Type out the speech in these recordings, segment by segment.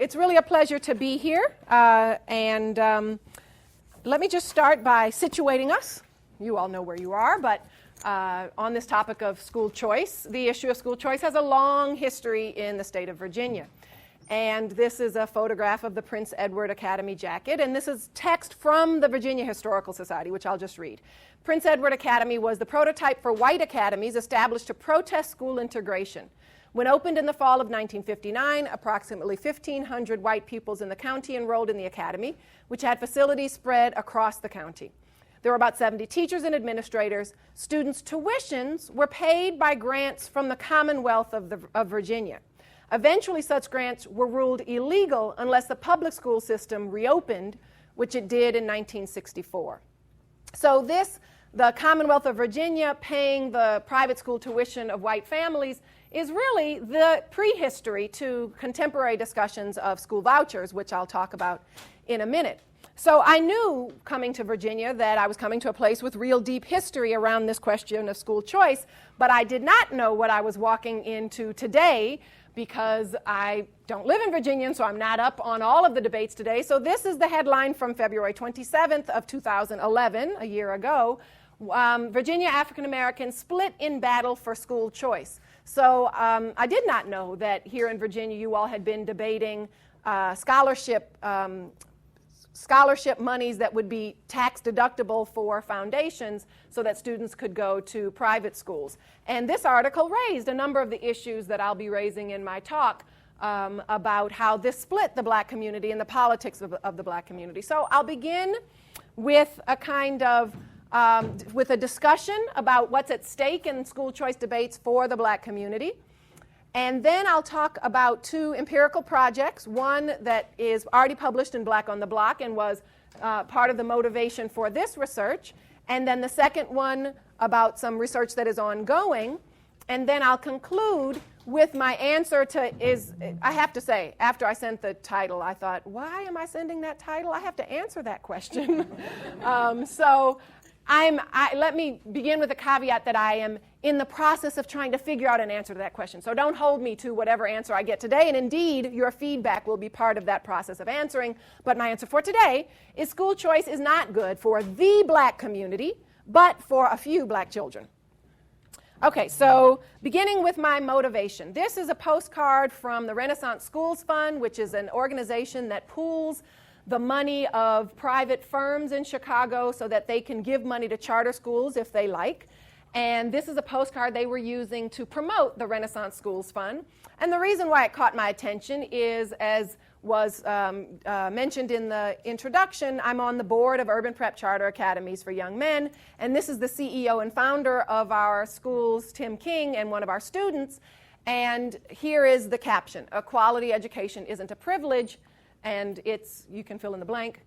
It's really a pleasure to be here, and let me just start by situating us. You all know where you are, but on this topic of school choice, the issue of school choice has a long history in the state of Virginia. And this is a photograph of the Prince Edward Academy jacket, and this is text from the Virginia Historical Society, which I'll just read. Prince Edward Academy was the prototype for white academies established to protest school integration. When opened in the fall of 1959, approximately 1,500 white pupils in the county enrolled in the academy, which had facilities spread across the county. There were about 70 teachers and administrators. Students' tuitions were paid by grants from the Commonwealth of Virginia. Eventually, such grants were ruled illegal unless the public school system reopened, which it did in 1964. So the Commonwealth of Virginia paying the private school tuition of white families is really the prehistory to contemporary discussions of school vouchers, which I'll talk about in a minute. So I knew coming to Virginia that I was coming to a place with real deep history around this question of school choice, but I did not know what I was walking into today because I don't live in Virginia, and so I'm not up on all of the debates today. So this is the headline from February 27th of 2011, a year ago. Virginia African Americans split in battle for school choice. So I did not know that here in Virginia you all had been debating scholarship monies that would be tax deductible for foundations so that students could go to private schools. And this article raised a number of the issues that I'll be raising in my talk about how this split the black community and the politics of the black community. So I'll begin with with a discussion about what's at stake in school choice debates for the black community. And then I'll talk about two empirical projects, one that is already published in Black on the Block and was part of the motivation for this research, and then the second one about some research that is ongoing. And then I'll conclude with my answer to I have to say, after I sent the title, I thought, why am I sending that title? I have to answer that question. Let me begin with a caveat that I am in the process of trying to figure out an answer to that question. So don't hold me to whatever answer I get today, and indeed, your feedback will be part of that process of answering. But my answer for today is school choice is not good for the black community, but for a few black children. Okay, so beginning with my motivation. This is a postcard from the Renaissance Schools Fund, which is an organization that pools the money of private firms in Chicago so that they can give money to charter schools if they like. And this is a postcard they were using to promote the Renaissance Schools Fund. And the reason why it caught my attention is, as was mentioned in the introduction, I'm on the board of Urban Prep Charter Academies for Young Men, and this is the CEO and founder of our schools, Tim King, and one of our students. And here is the caption: "A quality education isn't a privilege," and you can fill in the blank.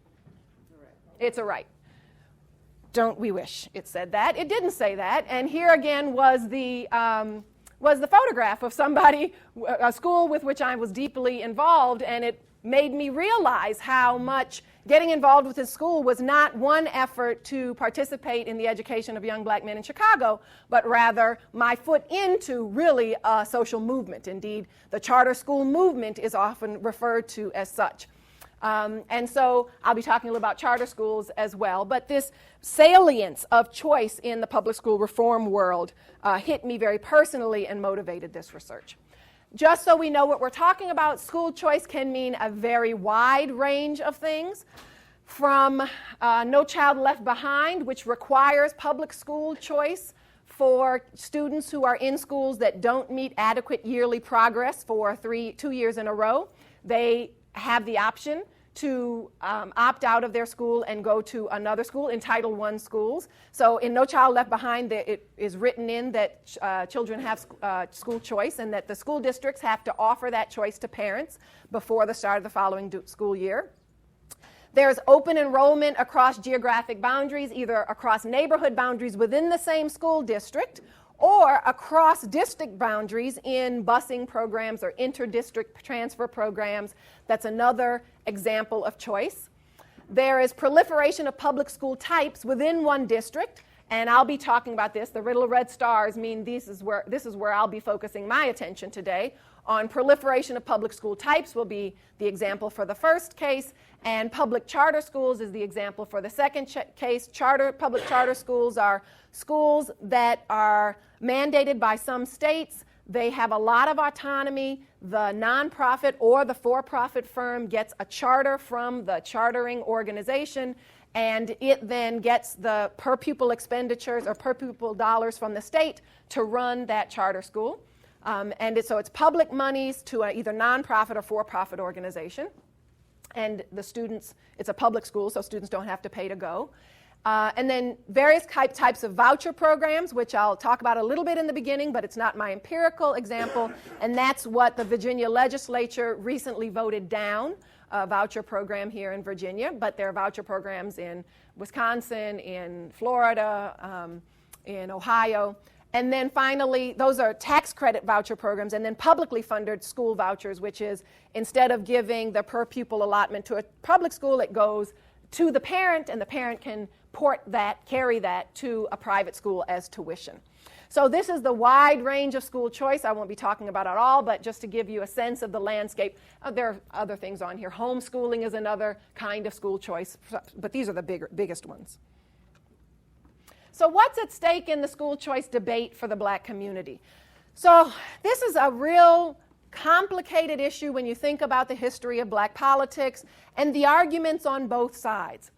It's a right. Don't we wish it said that? It didn't say that. And here again was the photograph of somebody, a school with which I was deeply involved, and it made me realize how much getting involved with this school was not one effort to participate in the education of young black men in Chicago, but rather my foot into really a social movement. Indeed, the charter school movement is often referred to as such. And so I'll be talking a little about charter schools as well, but this salience of choice in the public school reform world hit me very personally and motivated this research. Just so we know what we're talking about, school choice can mean a very wide range of things, from No Child Left Behind, which requires public school choice for students who are in schools that don't meet adequate yearly progress for 2 years in a row. They have the option to opt out of their school and go to another school in Title I schools. So in No Child Left Behind, it is written in that children have school choice and that the school districts have to offer that choice to parents before the start of the following school year. There's open enrollment across geographic boundaries, either across neighborhood boundaries within the same school district or across district boundaries in busing programs or inter-district transfer programs. That's another example of choice. There is proliferation of public school types within one district, and I'll be talking about this. The little red stars mean this is where I'll be focusing my attention today. on proliferation of public school types will be the example for the first case, and public charter schools is the example for the second case. Public charter schools are schools that are mandated by some states. They have a lot of autonomy. The nonprofit or the for-profit firm gets a charter from the chartering organization, and it then gets the per pupil expenditures or per pupil dollars from the state to run that charter school. So it's public monies to either nonprofit or for-profit organization. And the students, it's a public school, so students don't have to pay to go. And then various types of voucher programs, which I'll talk about a little bit in the beginning, but it's not my empirical example. And that's what the Virginia legislature recently voted down, a voucher program here in Virginia. But there are voucher programs in Wisconsin, in Florida, in Ohio. And then finally, those are tax credit voucher programs, and then publicly funded school vouchers, which is instead of giving the per pupil allotment to a public school, it goes to the parent, and the parent can carry that to a private school as tuition. So this is the wide range of school choice. I won't be talking about it all, but just to give you a sense of the landscape. There are other things on here. Homeschooling is another kind of school choice, but these are the biggest ones. So what's at stake in the school choice debate for the black community? So this is a real complicated issue when you think about the history of black politics and the arguments on both sides.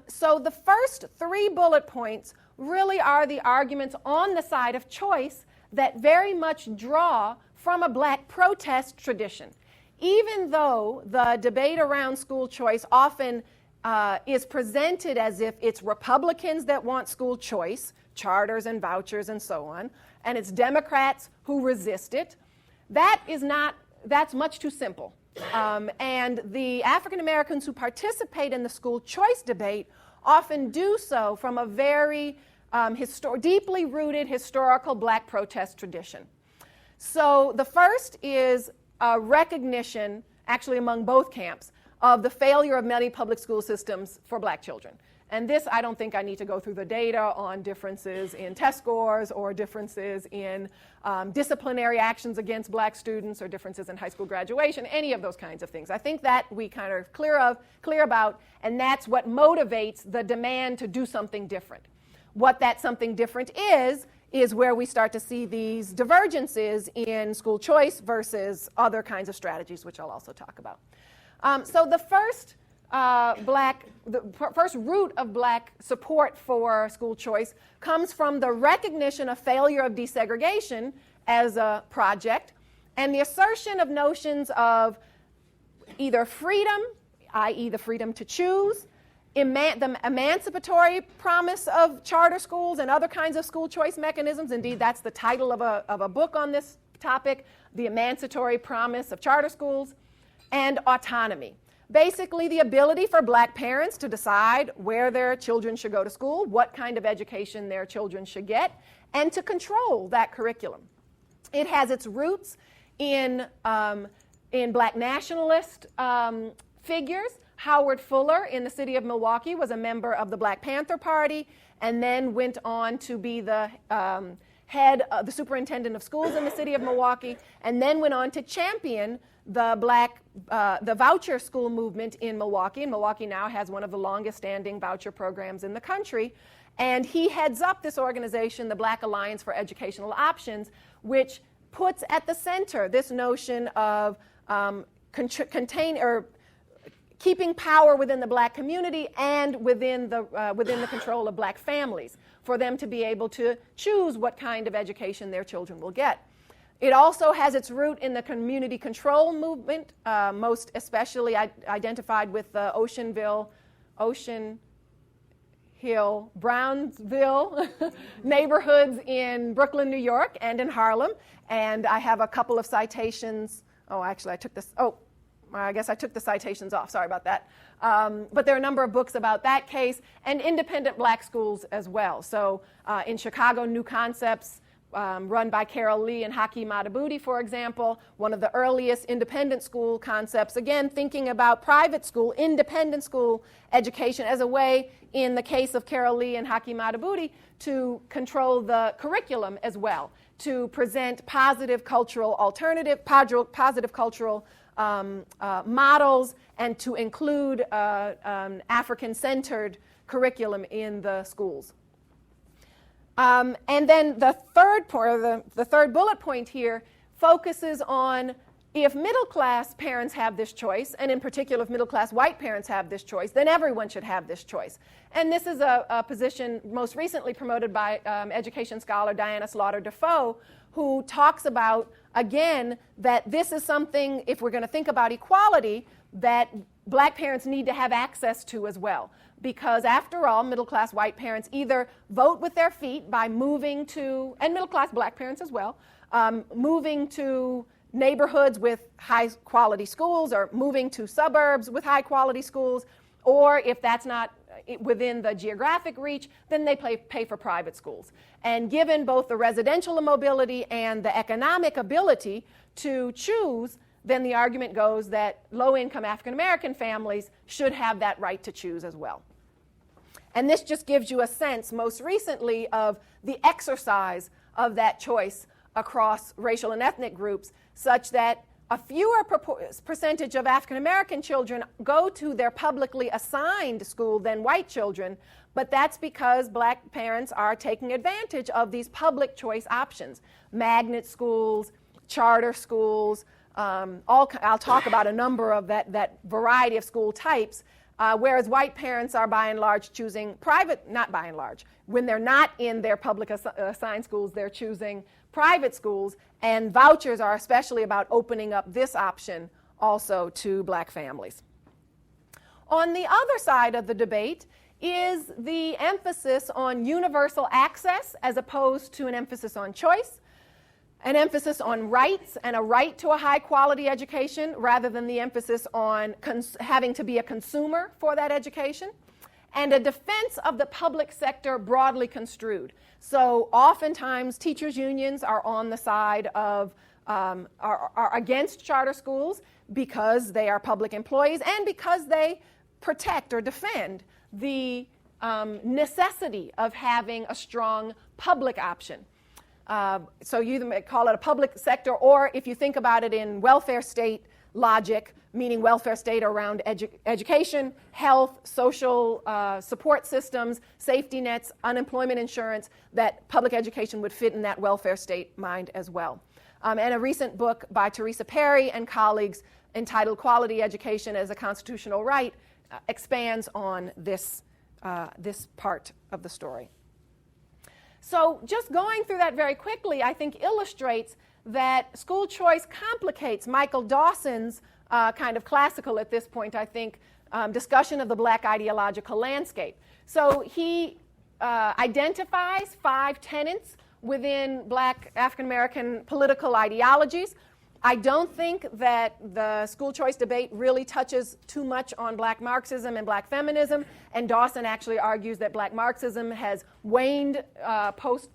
So the first 3 bullet points really are the arguments on the side of choice that very much draw from a black protest tradition. Even though the debate around school choice often is presented as if it's Republicans that want school choice, charters and vouchers and so on, and it's Democrats who resist it. That's much too simple. And the African Americans who participate in the school choice debate often do so from a very deeply rooted historical black protest tradition. So the first is a recognition, actually among both camps, of the failure of many public school systems for black children. And this, I don't think I need to go through the data on differences in test scores or differences in disciplinary actions against black students or differences in high school graduation, any of those kinds of things. I think that we kind of clear about, and that's what motivates the demand to do something different. What that something different is where we start to see these divergences in school choice versus other kinds of strategies, which I'll also talk about. So the first first root of black support for school choice comes from the recognition of failure of desegregation as a project and the assertion of notions of either freedom, i.e. the freedom to choose, the emancipatory promise of charter schools and other kinds of school choice mechanisms. Indeed, that's the title of a book on this topic, The Emancipatory Promise of Charter Schools, and autonomy. Basically, the ability for black parents to decide where their children should go to school, what kind of education their children should get, and to control that curriculum. It has its roots in black nationalist figures. Howard Fuller in the city of Milwaukee was a member of the Black Panther Party and then went on to be the the superintendent of schools in the city of Milwaukee, and then went on to champion the voucher school movement in Milwaukee. And Milwaukee now has one of the longest standing voucher programs in the country. And he heads up this organization, the Black Alliance for Educational Options, which puts at the center this notion of keeping power within the black community and within the control of black families for them to be able to choose what kind of education their children will get. It also has its root in the community control movement, most especially identified with the Ocean Hill, Brownsville neighborhoods in Brooklyn, New York, and in Harlem. And I have a couple of citations. Oh, actually, I guess I took the citations off. Sorry about that. But there are a number of books about that case and independent black schools as well. So in Chicago, New Concepts, run by Carol Lee and Hakeem Madhubuti, for example, one of the earliest independent school concepts, again, thinking about private school, independent school education as a way, in the case of Carol Lee and Hakeem Madhubuti, to control the curriculum as well, to present positive cultural positive cultural models, and to include African-centered curriculum in the schools. And then the third bullet point here focuses on if middle-class parents have this choice, and in particular if middle-class white parents have this choice, then everyone should have this choice. And this is a position most recently promoted by education scholar Diana Slaughter-Defoe, who talks about, again, that this is something, if we're going to think about equality, that black parents need to have access to as well. Because after all, middle-class white parents either vote with their feet by moving to, and middle-class black parents as well, moving to neighborhoods with high-quality schools, or moving to suburbs with high-quality schools, or if that's not within the geographic reach, then they pay for private schools. And given both the residential mobility and the economic ability to choose, then the argument goes that low-income African-American families should have that right to choose as well. And this just gives you a sense, most recently, of the exercise of that choice across racial and ethnic groups, such that a fewer percentage of African-American children go to their publicly assigned school than white children, but that's because black parents are taking advantage of these public choice options. Magnet schools, charter schools, I'll talk about a number of that variety of school types, whereas white parents are by and large choosing private, not by and large, when they're not in their public assigned schools, they're choosing private schools, and vouchers are especially about opening up this option also to black families. On the other side of the debate is the emphasis on universal access as opposed to an emphasis on choice, an emphasis on rights and a right to a high-quality education rather than the emphasis on having to be a consumer for that education, and a defense of the public sector broadly construed. So oftentimes teachers' unions are on the side of, are against charter schools because they are public employees and because they protect or defend the necessity of having a strong public option. So you may call it a public sector, or if you think about it in welfare state logic, meaning welfare state around education, health, social support systems, safety nets, unemployment insurance, that public education would fit in that welfare state mind as well. And a recent book by Teresa Perry and colleagues entitled Quality Education as a Constitutional Right expands on this part of the story. So just going through that very quickly, I think illustrates that school choice complicates Michael Dawson's kind of classical at this point, I think, discussion of the black ideological landscape. So he identifies 5 tenets within black African-American political ideologies. I don't think that the school choice debate really touches too much on black Marxism and black feminism, and Dawson actually argues that black Marxism has waned post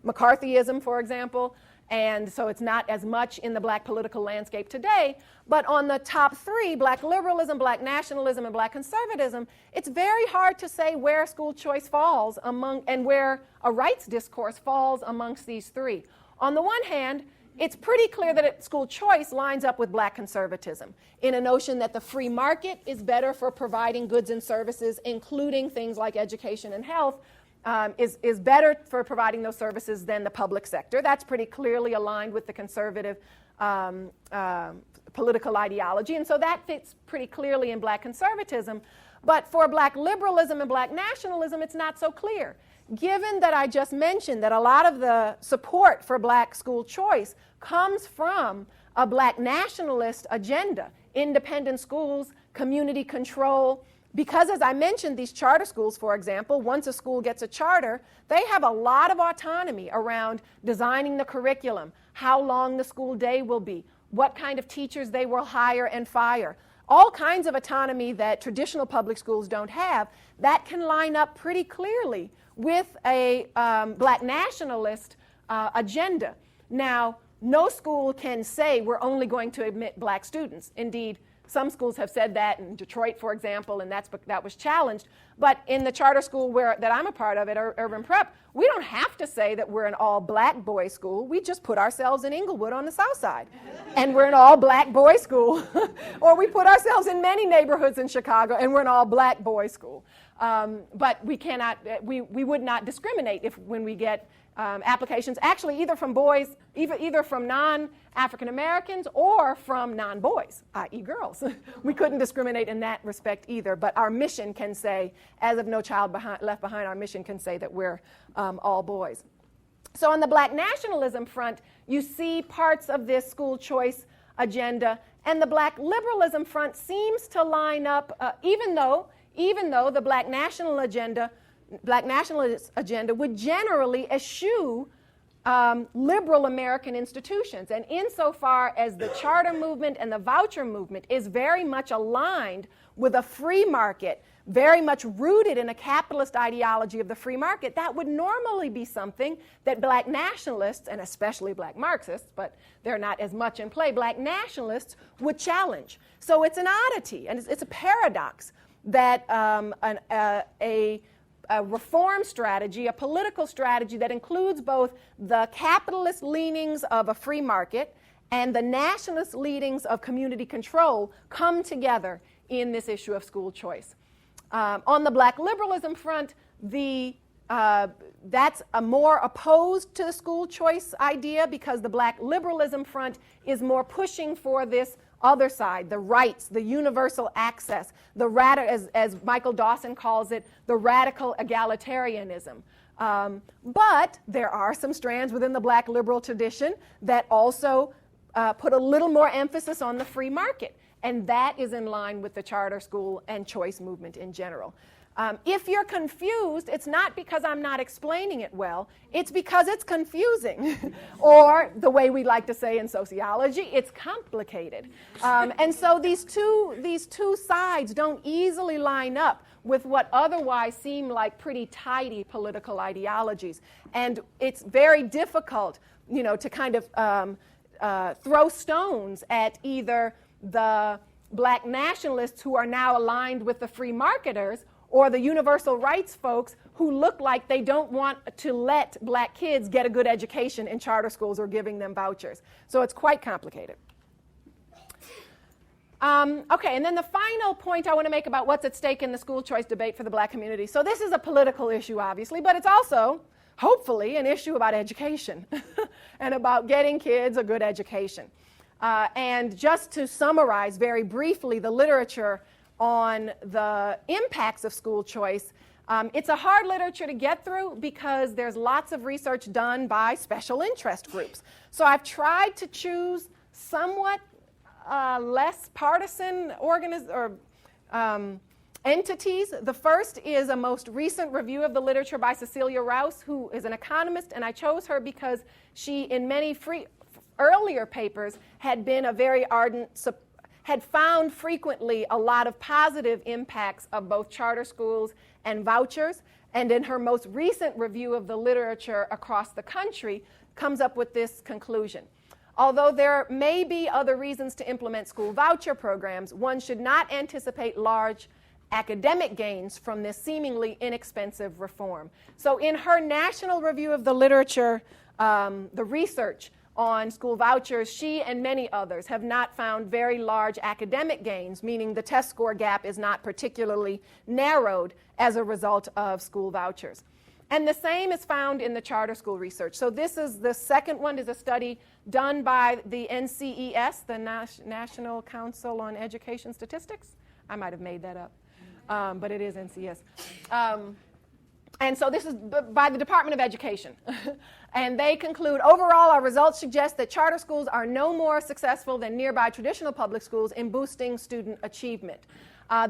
McCarthyism, for example, and so it's not as much in the black political landscape today. But on the top 3, black liberalism, black nationalism, and black conservatism, it's very hard to say where school choice falls among, and where a rights discourse falls amongst these 3. On the one hand, it's pretty clear that school choice lines up with black conservatism in a notion that the free market is better for providing goods and services, including things like education and health, is better for providing those services than the public sector. That's pretty clearly aligned with the conservative political ideology, and so that fits pretty clearly in black conservatism. But for black liberalism and black nationalism, it's not so clear. Given that I just mentioned that a lot of the support for black school choice comes from a black nationalist agenda, independent schools, community control, because as I mentioned, these charter schools, for example, once a school gets a charter, they have a lot of autonomy around designing the curriculum, how long the school day will be, what kind of teachers they will hire and fire. All kinds of autonomy that traditional public schools don't have, that can line up pretty clearly with a black nationalist agenda. Now, no school can say we're only going to admit black students. Indeed, some schools have said that in Detroit, for example, and that was challenged. But in the charter school that I'm a part of at Urban Prep, we don't have to say that we're an all-black boys school. We just put ourselves in Inglewood on the south side, and we're an all-black boys school. Or we put ourselves in many neighborhoods in Chicago, and we're an all-black boys school. But we cannot, we would not discriminate when we get applications, actually either from boys, either from non-African Americans or from non-boys, i.e. girls. We couldn't discriminate in that respect either, but our mission can say, as of No Child Left Behind, our mission can say that we're all boys. So on the black nationalism front, you see parts of this school choice agenda, and the black liberalism front seems to line up, even though the black nationalist agenda would generally eschew liberal American institutions. And insofar as the charter movement and the voucher movement is very much aligned with a free market, very much rooted in a capitalist ideology of the free market, that would normally be something that black nationalists, and especially black Marxists, but they're not as much in play, black nationalists would challenge. So it's an oddity, and it's a paradox that a reform strategy, a political strategy that includes both the capitalist leanings of a free market and the nationalist leanings of community control come together in this issue of school choice. On the black liberalism front, that's a more opposed to the school choice idea, because the black liberalism front is more pushing for this other side, the rights, the universal access, as Michael Dawson calls it, the radical egalitarianism. But there are some strands within the black liberal tradition that also put a little more emphasis on the free market, and that is in line with the charter school and choice movement in general. If you're confused, it's not because I'm not explaining it well, it's because it's confusing. Or the way we like to say in sociology, it's complicated. And so these two sides don't easily line up with what otherwise seem like pretty tidy political ideologies. And it's very difficult, to kind of throw stones at either the black nationalists who are now aligned with the free marketers, or the universal rights folks who look like they don't want to let black kids get a good education in charter schools or giving them vouchers. So it's quite complicated. Okay, and then the final point I want to make about what's at stake in the school choice debate for the black community. So this is a political issue, obviously, but it's also, hopefully, an issue about education and about getting kids a good education. And just to summarize very briefly the literature on the impacts of school choice, it's a hard literature to get through because there's lots of research done by special interest groups. So I've tried to choose somewhat less partisan entities. The first is a most recent review of the literature by Cecilia Rouse, who is an economist, and I chose her because she, in many earlier papers, had been a very ardent supporter, had found frequently a lot of positive impacts of both charter schools and vouchers, and in her most recent review of the literature across the country comes up with this conclusion. Although there may be other reasons to implement school voucher programs, one should not anticipate large academic gains from this seemingly inexpensive reform. So in her national review of the literature, the research on school vouchers, she and many others have not found very large academic gains, meaning the test score gap is not particularly narrowed as a result of school vouchers. And the same is found in the charter school research. So the second one is a study done by the NCES, the National Council on Education Statistics. I might have made that up, but it is NCES. And so this is by the Department of Education. And they conclude, overall, our results suggest that charter schools are no more successful than nearby traditional public schools in boosting student achievement.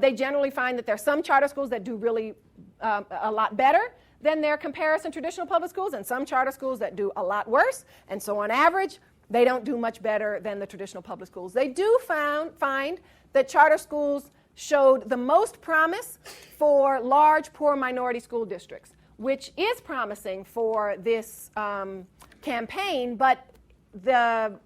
They generally find that there are some charter schools that do really a lot better than their comparison traditional public schools, and some charter schools that do a lot worse. And so on average, they don't do much better than the traditional public schools. They do find that charter schools showed the most promise for large, poor minority school districts, which is promising for this campaign, but the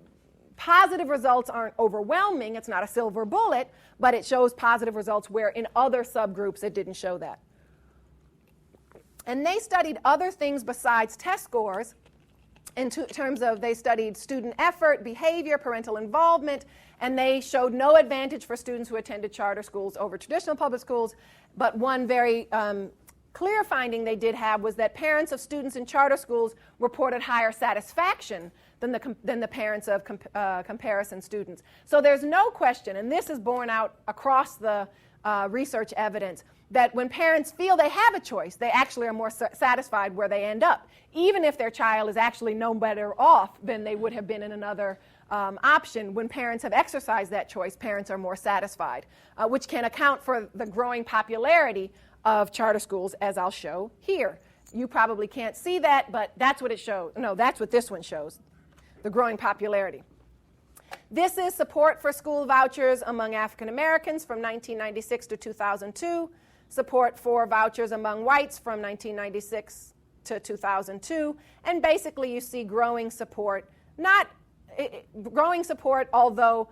positive results aren't overwhelming. It's not a silver bullet, but it shows positive results where in other subgroups it didn't show that. And they studied other things besides test scores in terms of they studied student effort, behavior, parental involvement, and they showed no advantage for students who attended charter schools over traditional public schools. But one very clear finding they did have was that parents of students in charter schools reported higher satisfaction than the parents of comparison students. So there's no question, and this is borne out across the research evidence, that when parents feel they have a choice, they actually are more satisfied where they end up, even if their child is actually no better off than they would have been in another option. When parents have exercised that choice, parents are more satisfied, which can account for the growing popularity of charter schools, as I'll show here. You probably can't see that, but that's what it shows. No, that's what this one shows, the growing popularity. This is support for school vouchers among African Americans from 1996 to 2002, support for vouchers among whites from 1996 to 2002, and basically you see growing support, although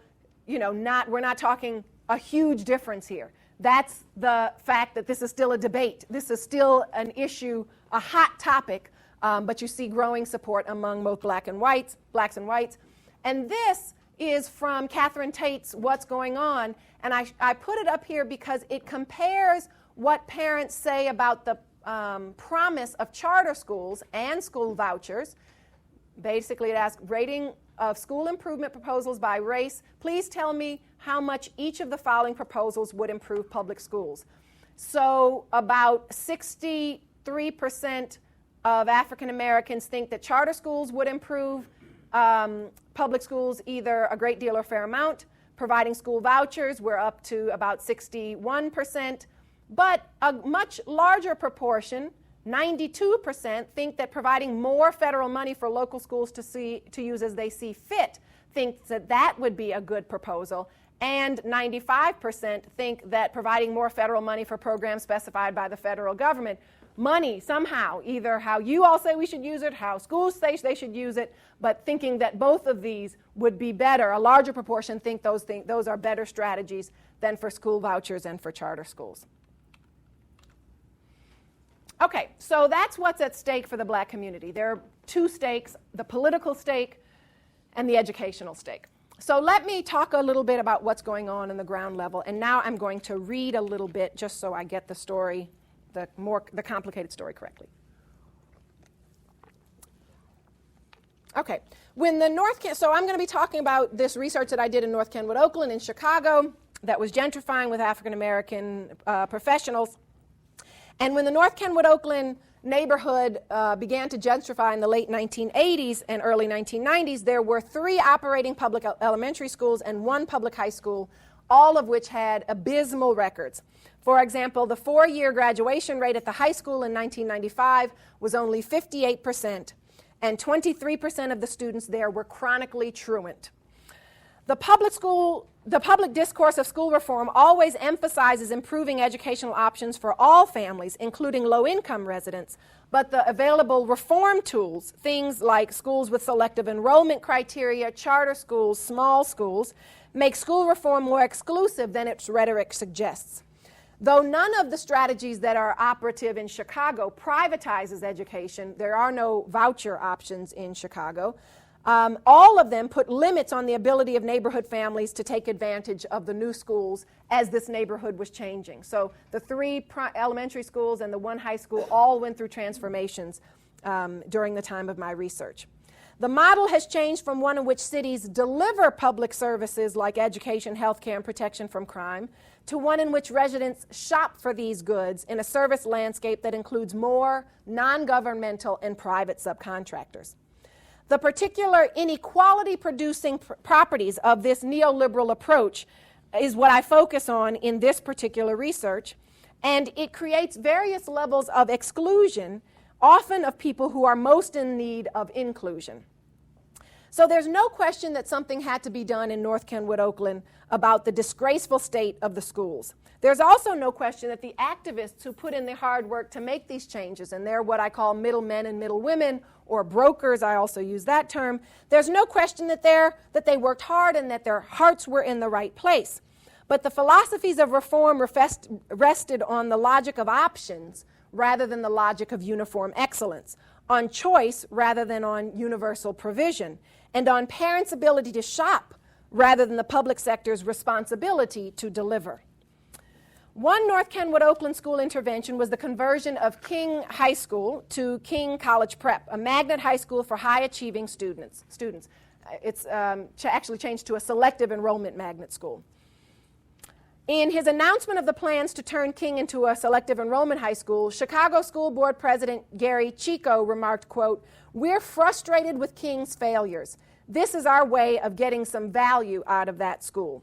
we're not talking a huge difference here. That's the fact that this is still a debate. This is still an issue, a hot topic, but you see growing support among both blacks and whites. And this is from Catherine Tate's What's Going On, and I put it up here because it compares what parents say about the promise of charter schools and school vouchers. Basically, it asks, rating of school improvement proposals by race. Please tell me how much each of the following proposals would improve public schools. So about 63% of African Americans think that charter schools would improve public schools either a great deal or a fair amount. Providing school vouchers, we're up to about 61%. But a much larger proportion, 92%, think that providing more federal money for local schools to use as they see fit thinks that that would be a good proposal. And 95% think that providing more federal money for programs specified by the federal government, money somehow, either how you all say we should use it, how schools say they should use it, but thinking that both of these would be better. A larger proportion think those are better strategies than for school vouchers and for charter schools. Okay, so that's what's at stake for the black community. There are two stakes, the political stake and the educational stake. So let me talk a little bit about what's going on in the ground level, and now I'm going to read a little bit just so I get the story, the complicated story correctly. Okay, so I'm going to be talking about this research that I did in North Kenwood, Oakland, in Chicago, that was gentrifying with African American professionals. And when the North Kenwood, Oakland neighborhood began to gentrify in the late 1980s and early 1990s, there were 3 operating public elementary schools and 1 public high school, all of which had abysmal records. For example, the 4-year graduation rate at the high school in 1995 was only 58%, and 23% of the students there were chronically truant. The public discourse of school reform always emphasizes improving educational options for all families, including low-income residents, but the available reform tools, things like schools with selective enrollment criteria, charter schools, small schools, make school reform more exclusive than its rhetoric suggests. Though none of the strategies that are operative in Chicago privatizes education, there are no voucher options in Chicago, all of them put limits on the ability of neighborhood families to take advantage of the new schools as this neighborhood was changing. So the 3 elementary schools and the 1 high school all went through transformations during the time of my research. The model has changed from one in which cities deliver public services like education, healthcare, and protection from crime to one in which residents shop for these goods in a service landscape that includes more non-governmental and private subcontractors. The particular inequality-producing properties of this neoliberal approach is what I focus on in this particular research, and it creates various levels of exclusion, often of people who are most in need of inclusion. So there's no question that something had to be done in North Kenwood, Oakland about the disgraceful state of the schools. There's also no question that the activists who put in the hard work to make these changes, and they're what I call middlemen and middlewomen, or brokers, I also use that term, there's no question that they worked hard and that their hearts were in the right place. But the philosophies of reform rested on the logic of options rather than the logic of uniform excellence, on choice rather than on universal provision, and on parents' ability to shop rather than the public sector's responsibility to deliver. One North Kenwood Oakland school intervention was the conversion of King High School to King College Prep, a magnet high school for high-achieving students. It's actually changed to a selective enrollment magnet school. In his announcement of the plans to turn King into a selective enrollment high school, Chicago School Board President Gary Chico remarked, quote, "We're frustrated with King's failures. This is our way of getting some value out of that school."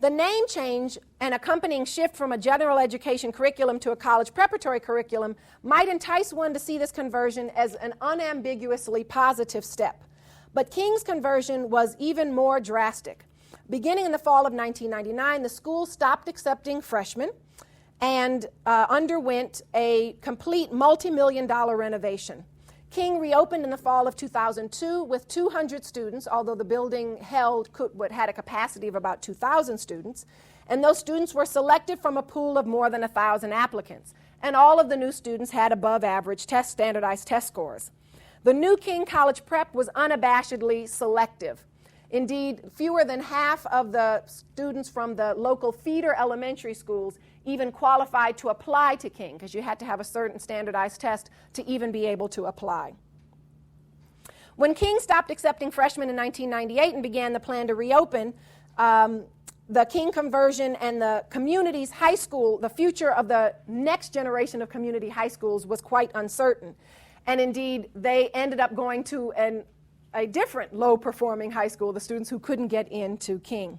The name change and accompanying shift from a general education curriculum to a college preparatory curriculum might entice one to see this conversion as an unambiguously positive step. But King's conversion was even more drastic. Beginning in the fall of 1999, the school stopped accepting freshmen and underwent a complete multi-million-dollar renovation. King reopened in the fall of 2002 with 200 students, although the building had a capacity of about 2,000 students, and those students were selected from a pool of more than 1,000 applicants, and all of the new students had above-average standardized test scores. The new King College Prep was unabashedly selective. Indeed, fewer than half of the students from the local feeder elementary schools even qualified to apply to King, because you had to have a certain standardized test to even be able to apply. When King stopped accepting freshmen in 1998 and began the plan to reopen, the King conversion and the community's high school, the future of the next generation of community high schools was quite uncertain. And indeed, they ended up going to a different low-performing high school, the students who couldn't get into King.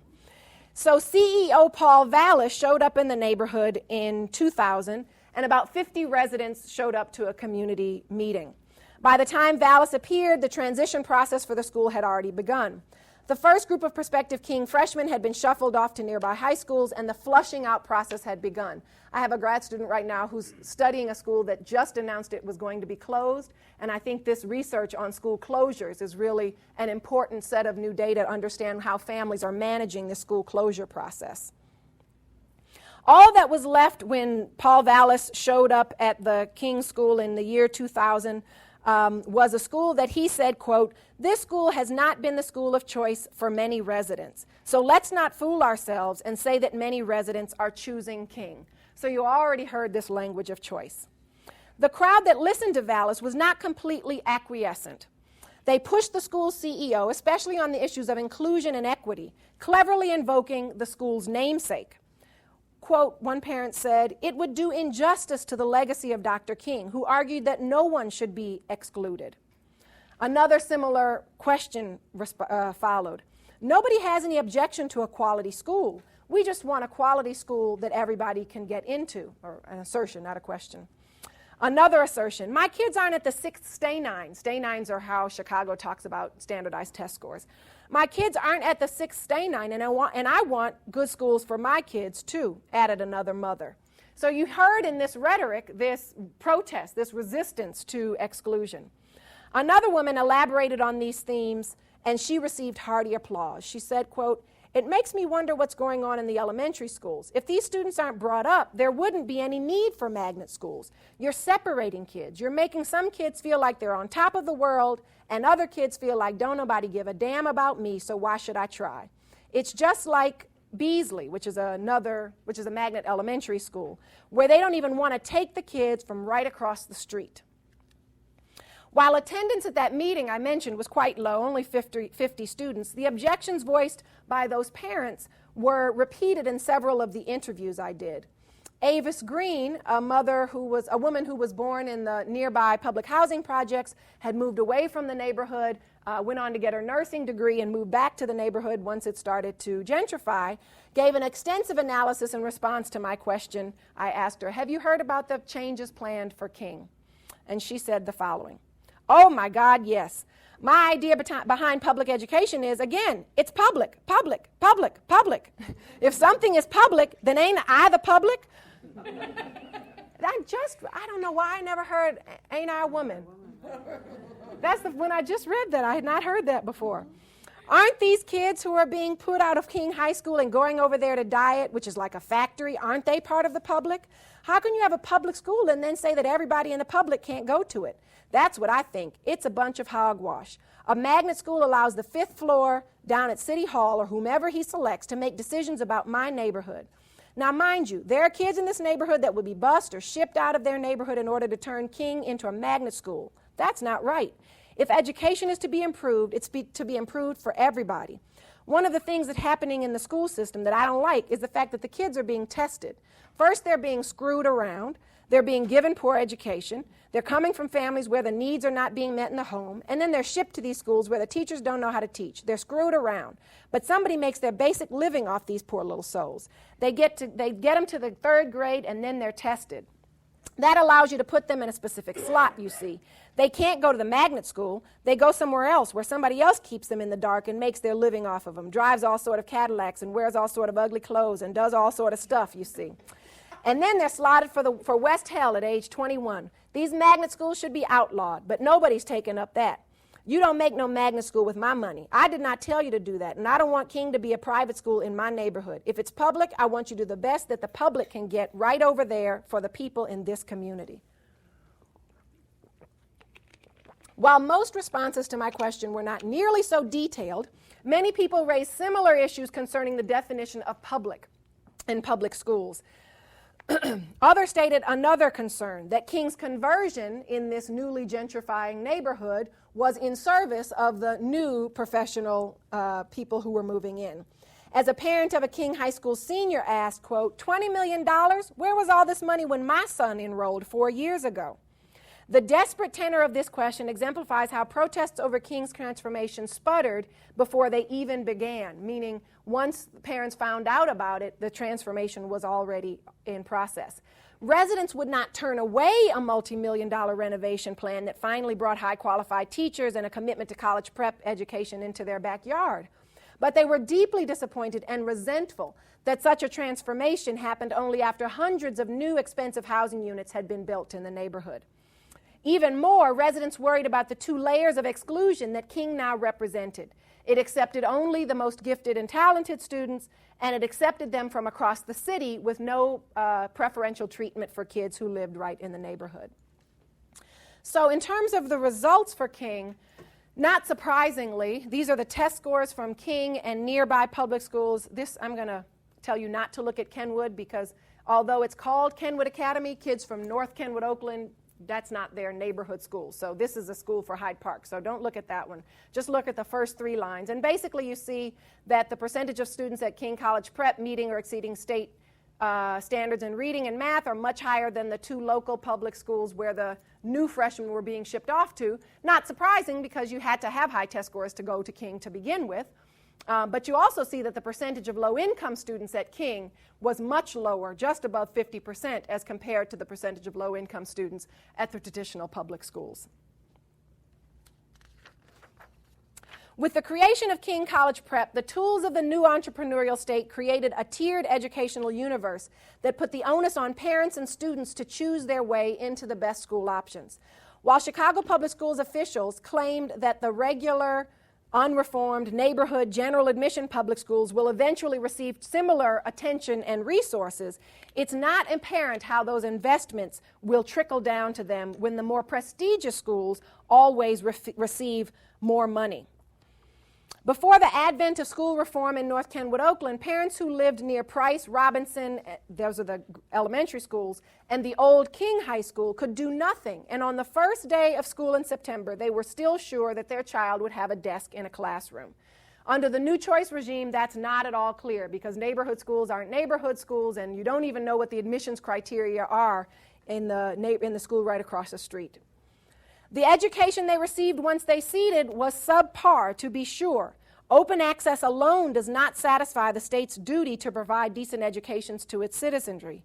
So CEO Paul Vallis showed up in the neighborhood in 2000, and about 50 residents showed up to a community meeting. By the time Vallis appeared, the transition process for the school had already begun. The first group of prospective King freshmen had been shuffled off to nearby high schools, and the flushing out process had begun. I have a grad student right now who's studying a school that just announced it was going to be closed, and I think this research on school closures is really an important set of new data to understand how families are managing the school closure process. All that was left when Paul Vallis showed up at the King School in the year 2000 was a school that he said, quote, "This school has not been the school of choice for many residents. So let's not fool ourselves and say that many residents are choosing King." So you already heard this language of choice. The crowd that listened to Vallis was not completely acquiescent. They pushed the school's CEO, especially on the issues of inclusion and equity, cleverly invoking the school's namesake. Quote, one parent said, "It would do injustice to the legacy of Dr. King, who argued that no one should be excluded." Another similar question followed. "Nobody has any objection to a quality school. We just want a quality school that everybody can get into," or an assertion, not a question. Another assertion, "My kids aren't at the 6th stay nine." Stay nines are how Chicago talks about standardized test scores. "My kids aren't at the 6th stay nine, and I want good schools for my kids too," added another mother. So you heard in this rhetoric this protest, this resistance to exclusion. Another woman elaborated on these themes, and she received hearty applause. She said, quote, "It makes me wonder what's going on in the elementary schools. If these students aren't brought up, there wouldn't be any need for magnet schools. You're separating kids. You're making some kids feel like they're on top of the world, and other kids feel like don't nobody give a damn about me, so why should I try? It's just like Beasley, which is a magnet elementary school, where they don't even want to take the kids from right across the street." While attendance at that meeting I mentioned was quite low, only 50 students, the objections voiced by those parents were repeated in several of the interviews I did. Avis Green, a woman who was born in the nearby public housing projects, had moved away from the neighborhood, went on to get her nursing degree and moved back to the neighborhood once it started to gentrify, gave an extensive analysis in response to my question. I asked her, "Have you heard about the changes planned for King?" And she said the following. "Oh my God, yes. My idea behind public education is, again, it's public, public, public, public. If something is public, then ain't I the public? I don't know why I never heard, ain't I a woman? When I just read that, I had not heard that before. Aren't these kids who are being put out of King High School and going over there to diet, which is like a factory, aren't they part of the public? How can you have a public school and then say that everybody in the public can't go to it? That's what I think. It's a bunch of hogwash. A magnet school allows the 5th floor down at City Hall or whomever he selects to make decisions about my neighborhood. Now, mind you, there are kids in this neighborhood that will be bused or shipped out of their neighborhood in order to turn King into a magnet school. That's not right. If education is to be improved, it's to be improved for everybody. One of the things that's happening in the school system that I don't like is the fact that the kids are being tested. First, they're being screwed around. They're being given poor education. They're coming from families where the needs are not being met in the home. And then they're shipped to these schools where the teachers don't know how to teach. They're screwed around. But somebody makes their basic living off these poor little souls. They get them to the 3rd grade, and then they're tested. That allows you to put them in a specific slot, you see. They can't go to the magnet school. They go somewhere else where somebody else keeps them in the dark and makes their living off of them, drives all sort of Cadillacs and wears all sort of ugly clothes and does all sort of stuff, you see. And then they're slotted for West Hell at age 21. These magnet schools should be outlawed, but nobody's taken up that. You don't make no magnet school with my money. I did not tell you to do that, and I don't want King to be a private school in my neighborhood. If it's public, I want you to do the best that the public can get right over there for the people in this community. While most responses to my question were not nearly so detailed, many people raised similar issues concerning the definition of public in public schools. Others stated another concern, that King's conversion in this newly gentrifying neighborhood was in service of the new professional people who were moving in. As a parent of a King High School senior asked, quote, $20 million? Where was all this money when my son enrolled 4 years ago? The desperate tenor of this question exemplifies how protests over King's transformation sputtered before they even began, meaning once parents found out about it, the transformation was already in process. Residents would not turn away a multi-million-dollar renovation plan that finally brought high-qualified teachers and a commitment to college prep education into their backyard. But they were deeply disappointed and resentful that such a transformation happened only after hundreds of new expensive housing units had been built in the neighborhood. Even more, residents worried about the 2 layers of exclusion that King now represented. It accepted only the most gifted and talented students, and it accepted them from across the city with no preferential treatment for kids who lived right in the neighborhood. So in terms of the results for King, not surprisingly, these are the test scores from King and nearby public schools. This, I'm going to tell you not to look at Kenwood, because although it's called Kenwood Academy, kids from North Kenwood, Oakland, that's not their neighborhood school. So this is a school for Hyde Park. So don't look at that one. Just look at the first 3 lines. And basically you see that the percentage of students at King College Prep meeting or exceeding state standards in reading and math are much higher than the 2 local public schools where the new freshmen were being shipped off to. Not surprising, because you had to have high test scores to go to King to begin with. But you also see that the percentage of low-income students at King was much lower, just above 50%, as compared to the percentage of low-income students at the traditional public schools. With the creation of King College Prep, the tools of the new entrepreneurial state created a tiered educational universe that put the onus on parents and students to choose their way into the best school options. While Chicago Public Schools officials claimed that the regular, unreformed neighborhood general admission public schools will eventually receive similar attention and resources, it's not apparent how those investments will trickle down to them when the more prestigious schools always receive more money. Before the advent of school reform in North Kenwood, Oakland, parents who lived near Price, Robinson, those are the elementary schools, and the old King High School could do nothing. And on the first day of school in September, they were still sure that their child would have a desk in a classroom. Under the new choice regime, that's not at all clear, because neighborhood schools aren't neighborhood schools, and you don't even know what the admissions criteria are in the school right across the street. The education they received once they seated was subpar, to be sure. Open access alone does not satisfy the state's duty to provide decent educations to its citizenry.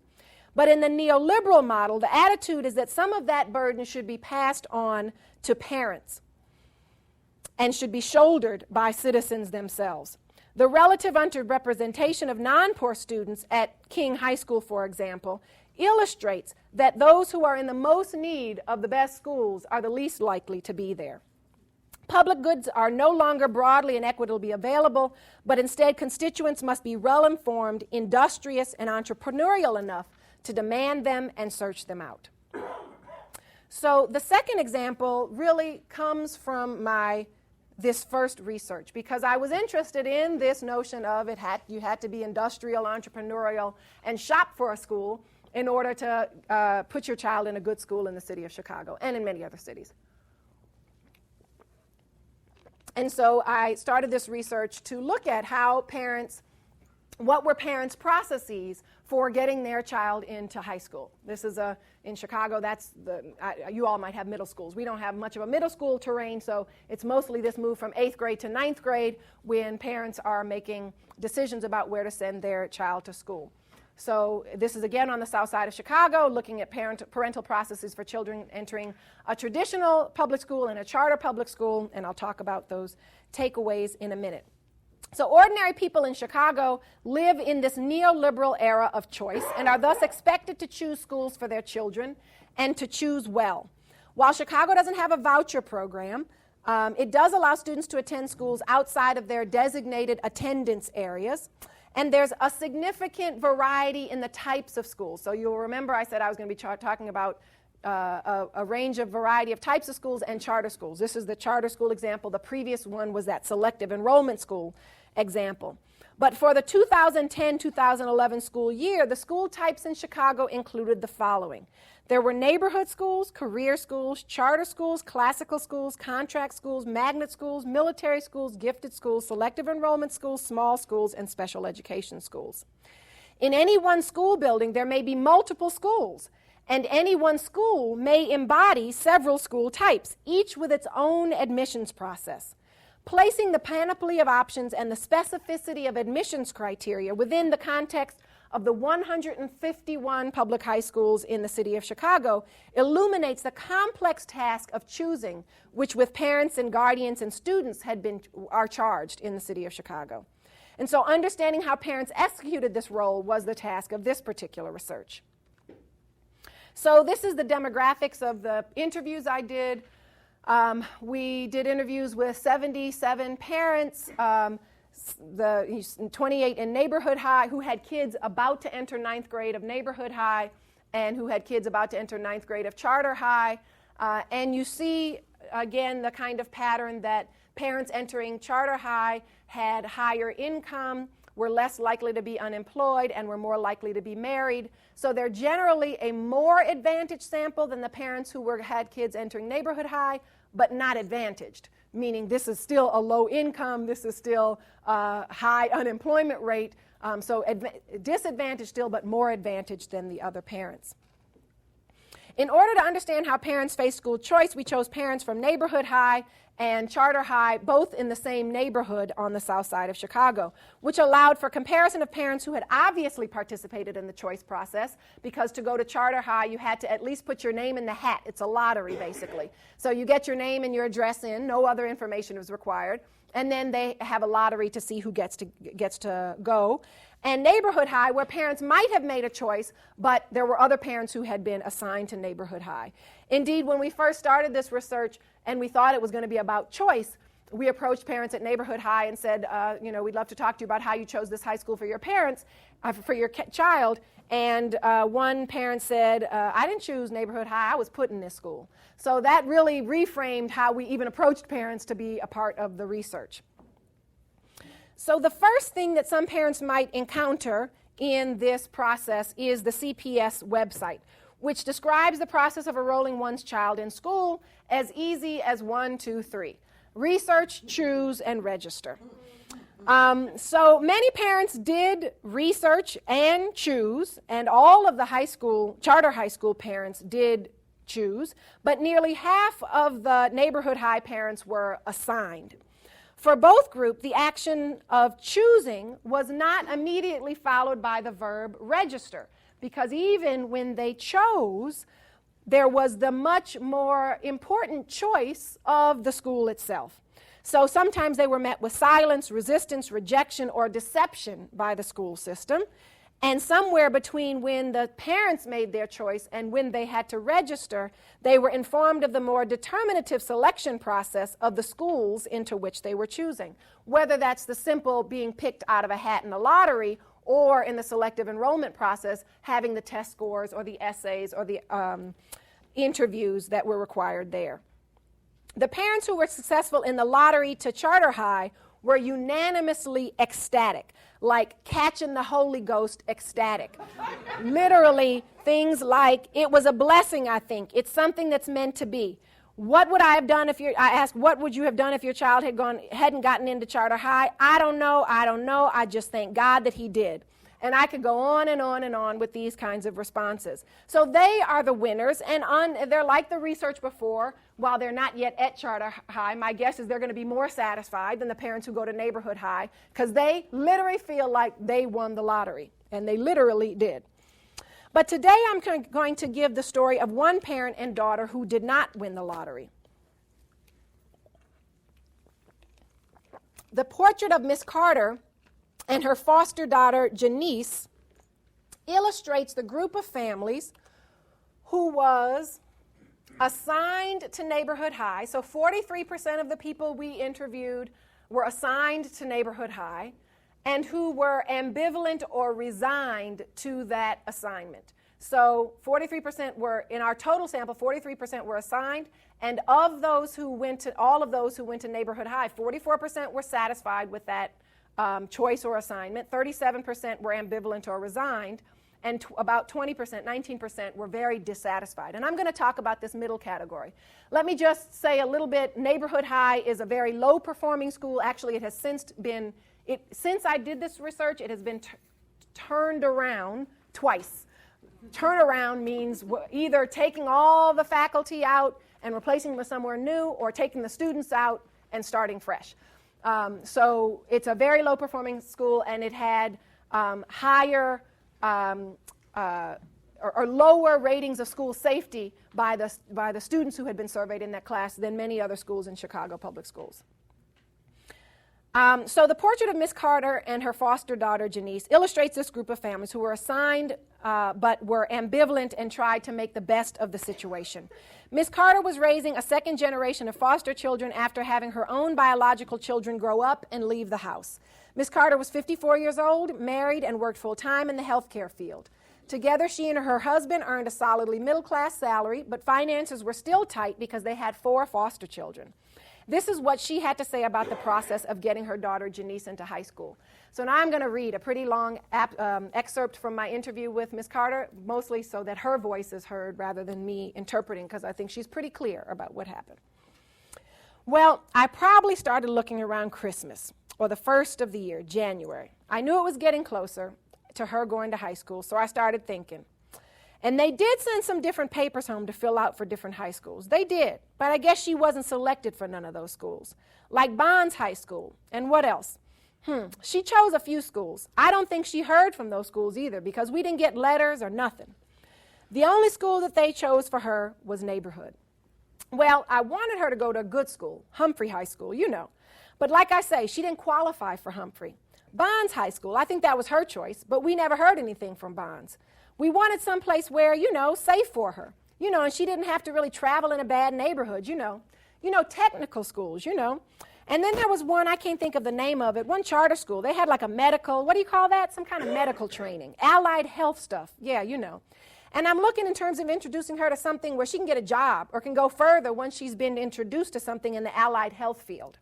But in the neoliberal model, the attitude is that some of that burden should be passed on to parents. and should be shouldered by citizens themselves. The relative underrepresentation of non-poor students at King High School, for example, illustrates that those who are in the most need of the best schools are the least likely to be there. Public goods are no longer broadly and equitably available, but instead constituents must be well-informed, industrious, and entrepreneurial enough to demand them and search them out. So the second example really comes from this first research, because I was interested in this notion of you had to be industrial, entrepreneurial, and shop for a school in order to put your child in a good school in the city of Chicago and in many other cities. And so I started this research to look at what were parents' processes for getting their child into high school. This is in Chicago, you all might have middle schools. We don't have much of a middle school terrain, so it's mostly this move from 8th grade to 9th grade when parents are making decisions about where to send their child to school. So this is again on the south side of Chicago, looking at parental processes for children entering a traditional public school and a charter public school, and I'll talk about those takeaways in a minute. So ordinary people in Chicago live in this neoliberal era of choice and are thus expected to choose schools for their children and to choose well. While Chicago doesn't have a voucher program, it does allow students to attend schools outside of their designated attendance areas. And there's a significant variety in the types of schools. So you'll remember I said I was going to be talking about a range of variety of types of schools and charter schools. This is the charter school example. The previous one was that selective enrollment school example. But for the 2010-2011 school year, the school types in Chicago included the following. There were neighborhood schools, career schools, charter schools, classical schools, contract schools, magnet schools, military schools, gifted schools, selective enrollment schools, small schools, and special education schools. In any one school building, there may be multiple schools, and any one school may embody several school types, each with its own admissions process. Placing the panoply of options and the specificity of admissions criteria within the context of the 151 public high schools in the city of Chicago illuminates the complex task of choosing, which with parents and guardians and students are charged in the city of Chicago. And so understanding how parents executed this role was the task of this particular research. So this is the demographics of the interviews I did. We did interviews with 77 parents, 28 in neighborhood high who had kids about to enter 9th grade of neighborhood high and who had kids about to enter 9th grade of charter high. And you see, again, the kind of pattern that parents entering charter high had higher income, were less likely to be unemployed, and were more likely to be married. So they're generally a more advantaged sample than the parents who had kids entering neighborhood high, but not advantaged, meaning this is still a low income, this is still a high unemployment rate, so disadvantaged still, but more advantaged than the other parents. In order to understand how parents face school choice, we chose parents from neighborhood high and charter high, both in the same neighborhood on the south side of Chicago, which allowed for comparison of parents who had obviously participated in the choice process, because to go to charter high, you had to at least put your name in the hat. It's a lottery, basically. So you get your name and your address in, no other information is required, and then they have a lottery to see who gets to go. And neighborhood high, where parents might have made a choice, but there were other parents who had been assigned to neighborhood high. Indeed, when we first started this research and we thought it was going to be about choice, we approached parents at neighborhood high and said, we'd love to talk to you about how you chose this high school for your parents, for your child. And one parent said, I didn't choose neighborhood high, I was put in this school. So that really reframed how we even approached parents to be a part of the research. So the first thing that some parents might encounter in this process is the CPS website, which describes the process of enrolling one's child in school as easy as 1, 2, 3. Research, choose, and register. So many parents did research and choose, and all of the charter high school parents did choose, but nearly half of the neighborhood high parents were assigned. For both groups, the action of choosing was not immediately followed by the verb register, because even when they chose, there was the much more important choice of the school itself. So sometimes they were met with silence, resistance, rejection, or deception by the school system. And somewhere between when the parents made their choice and when they had to register, they were informed of the more determinative selection process of the schools into which they were choosing, whether that's the simple being picked out of a hat in the lottery or in the selective enrollment process, having the test scores or the essays or the interviews that were required there. The parents who were successful in the lottery to charter high were unanimously ecstatic, like catching the Holy Ghost ecstatic. Literally, things like, it was a blessing, I think. It's something that's meant to be. What would I have done if I asked, what would you have done if your child hadn't gotten into charter high? I don't know. I just thank God that he did. And I could go on and on and on with these kinds of responses. So they are the winners, and they're like the research before. While they're not yet at charter high, my guess is they're going to be more satisfied than the parents who go to neighborhood high, because they literally feel like they won the lottery, and they literally did. But today I'm going to give the story of one parent and daughter who did not win the lottery. The portrait of Miss Carter and her foster daughter, Janice, illustrates the group of families who was assigned to neighborhood high. So 43% of the people we interviewed were assigned to neighborhood high and who were ambivalent or resigned to that assignment. So 43% were, in our total sample, 43% were assigned, and of those who went to, all of those who went to neighborhood high, 44% were satisfied with that choice or assignment, 37% were ambivalent or resigned, and about 20%, 19% were very dissatisfied. And I'm going to talk about this middle category. Let me just say a little bit, neighborhood high is a very low performing school. Actually, it has since been, since I did this research, it has been turned around twice. Turnaround means either taking all the faculty out and replacing them with somewhere new, or taking the students out and starting fresh. So it's a very low performing school, and it had higher or lower ratings of school safety by the students who had been surveyed in that class than many other schools in Chicago public schools. So the portrait of Miss Carter and her foster daughter, Janice, illustrates this group of families who were assigned but were ambivalent and tried to make the best of the situation. Miss Carter was raising a second generation of foster children after having her own biological children grow up and leave the house. Miss Carter was 54 years old, married, and worked full-time in the healthcare field. Together, she and her husband earned a solidly middle-class salary, but finances were still tight because they had 4 foster children. This is what she had to say about the process of getting her daughter Janice into high school. So now I'm going to read a pretty long excerpt from my interview with Miss Carter, mostly so that her voice is heard rather than me interpreting, because I think she's pretty clear about what happened. Well, I probably started looking around Christmas, or the first of the year, January. I knew it was getting closer to her going to high school, so I started thinking. And they did send some different papers home to fill out for different high schools. They did, but I guess she wasn't selected for none of those schools. Like Bonds High School, and what else? She chose a few schools. I don't think she heard from those schools either, because we didn't get letters or nothing. The only school that they chose for her was neighborhood. Well, I wanted her to go to a good school, Humphrey High School, you know. But like I say, she didn't qualify for Humphrey. Bonds High School, I think that was her choice, but we never heard anything from Bonds. We wanted someplace where, safe for her, and she didn't have to really travel in a bad neighborhood, technical schools, And then there was one, I can't think of the name of it, one charter school. They had like a medical, what do you call that? Some kind of medical training, allied health stuff. Yeah, And I'm looking in terms of introducing her to something where she can get a job or can go further once she's been introduced to something in the allied health field.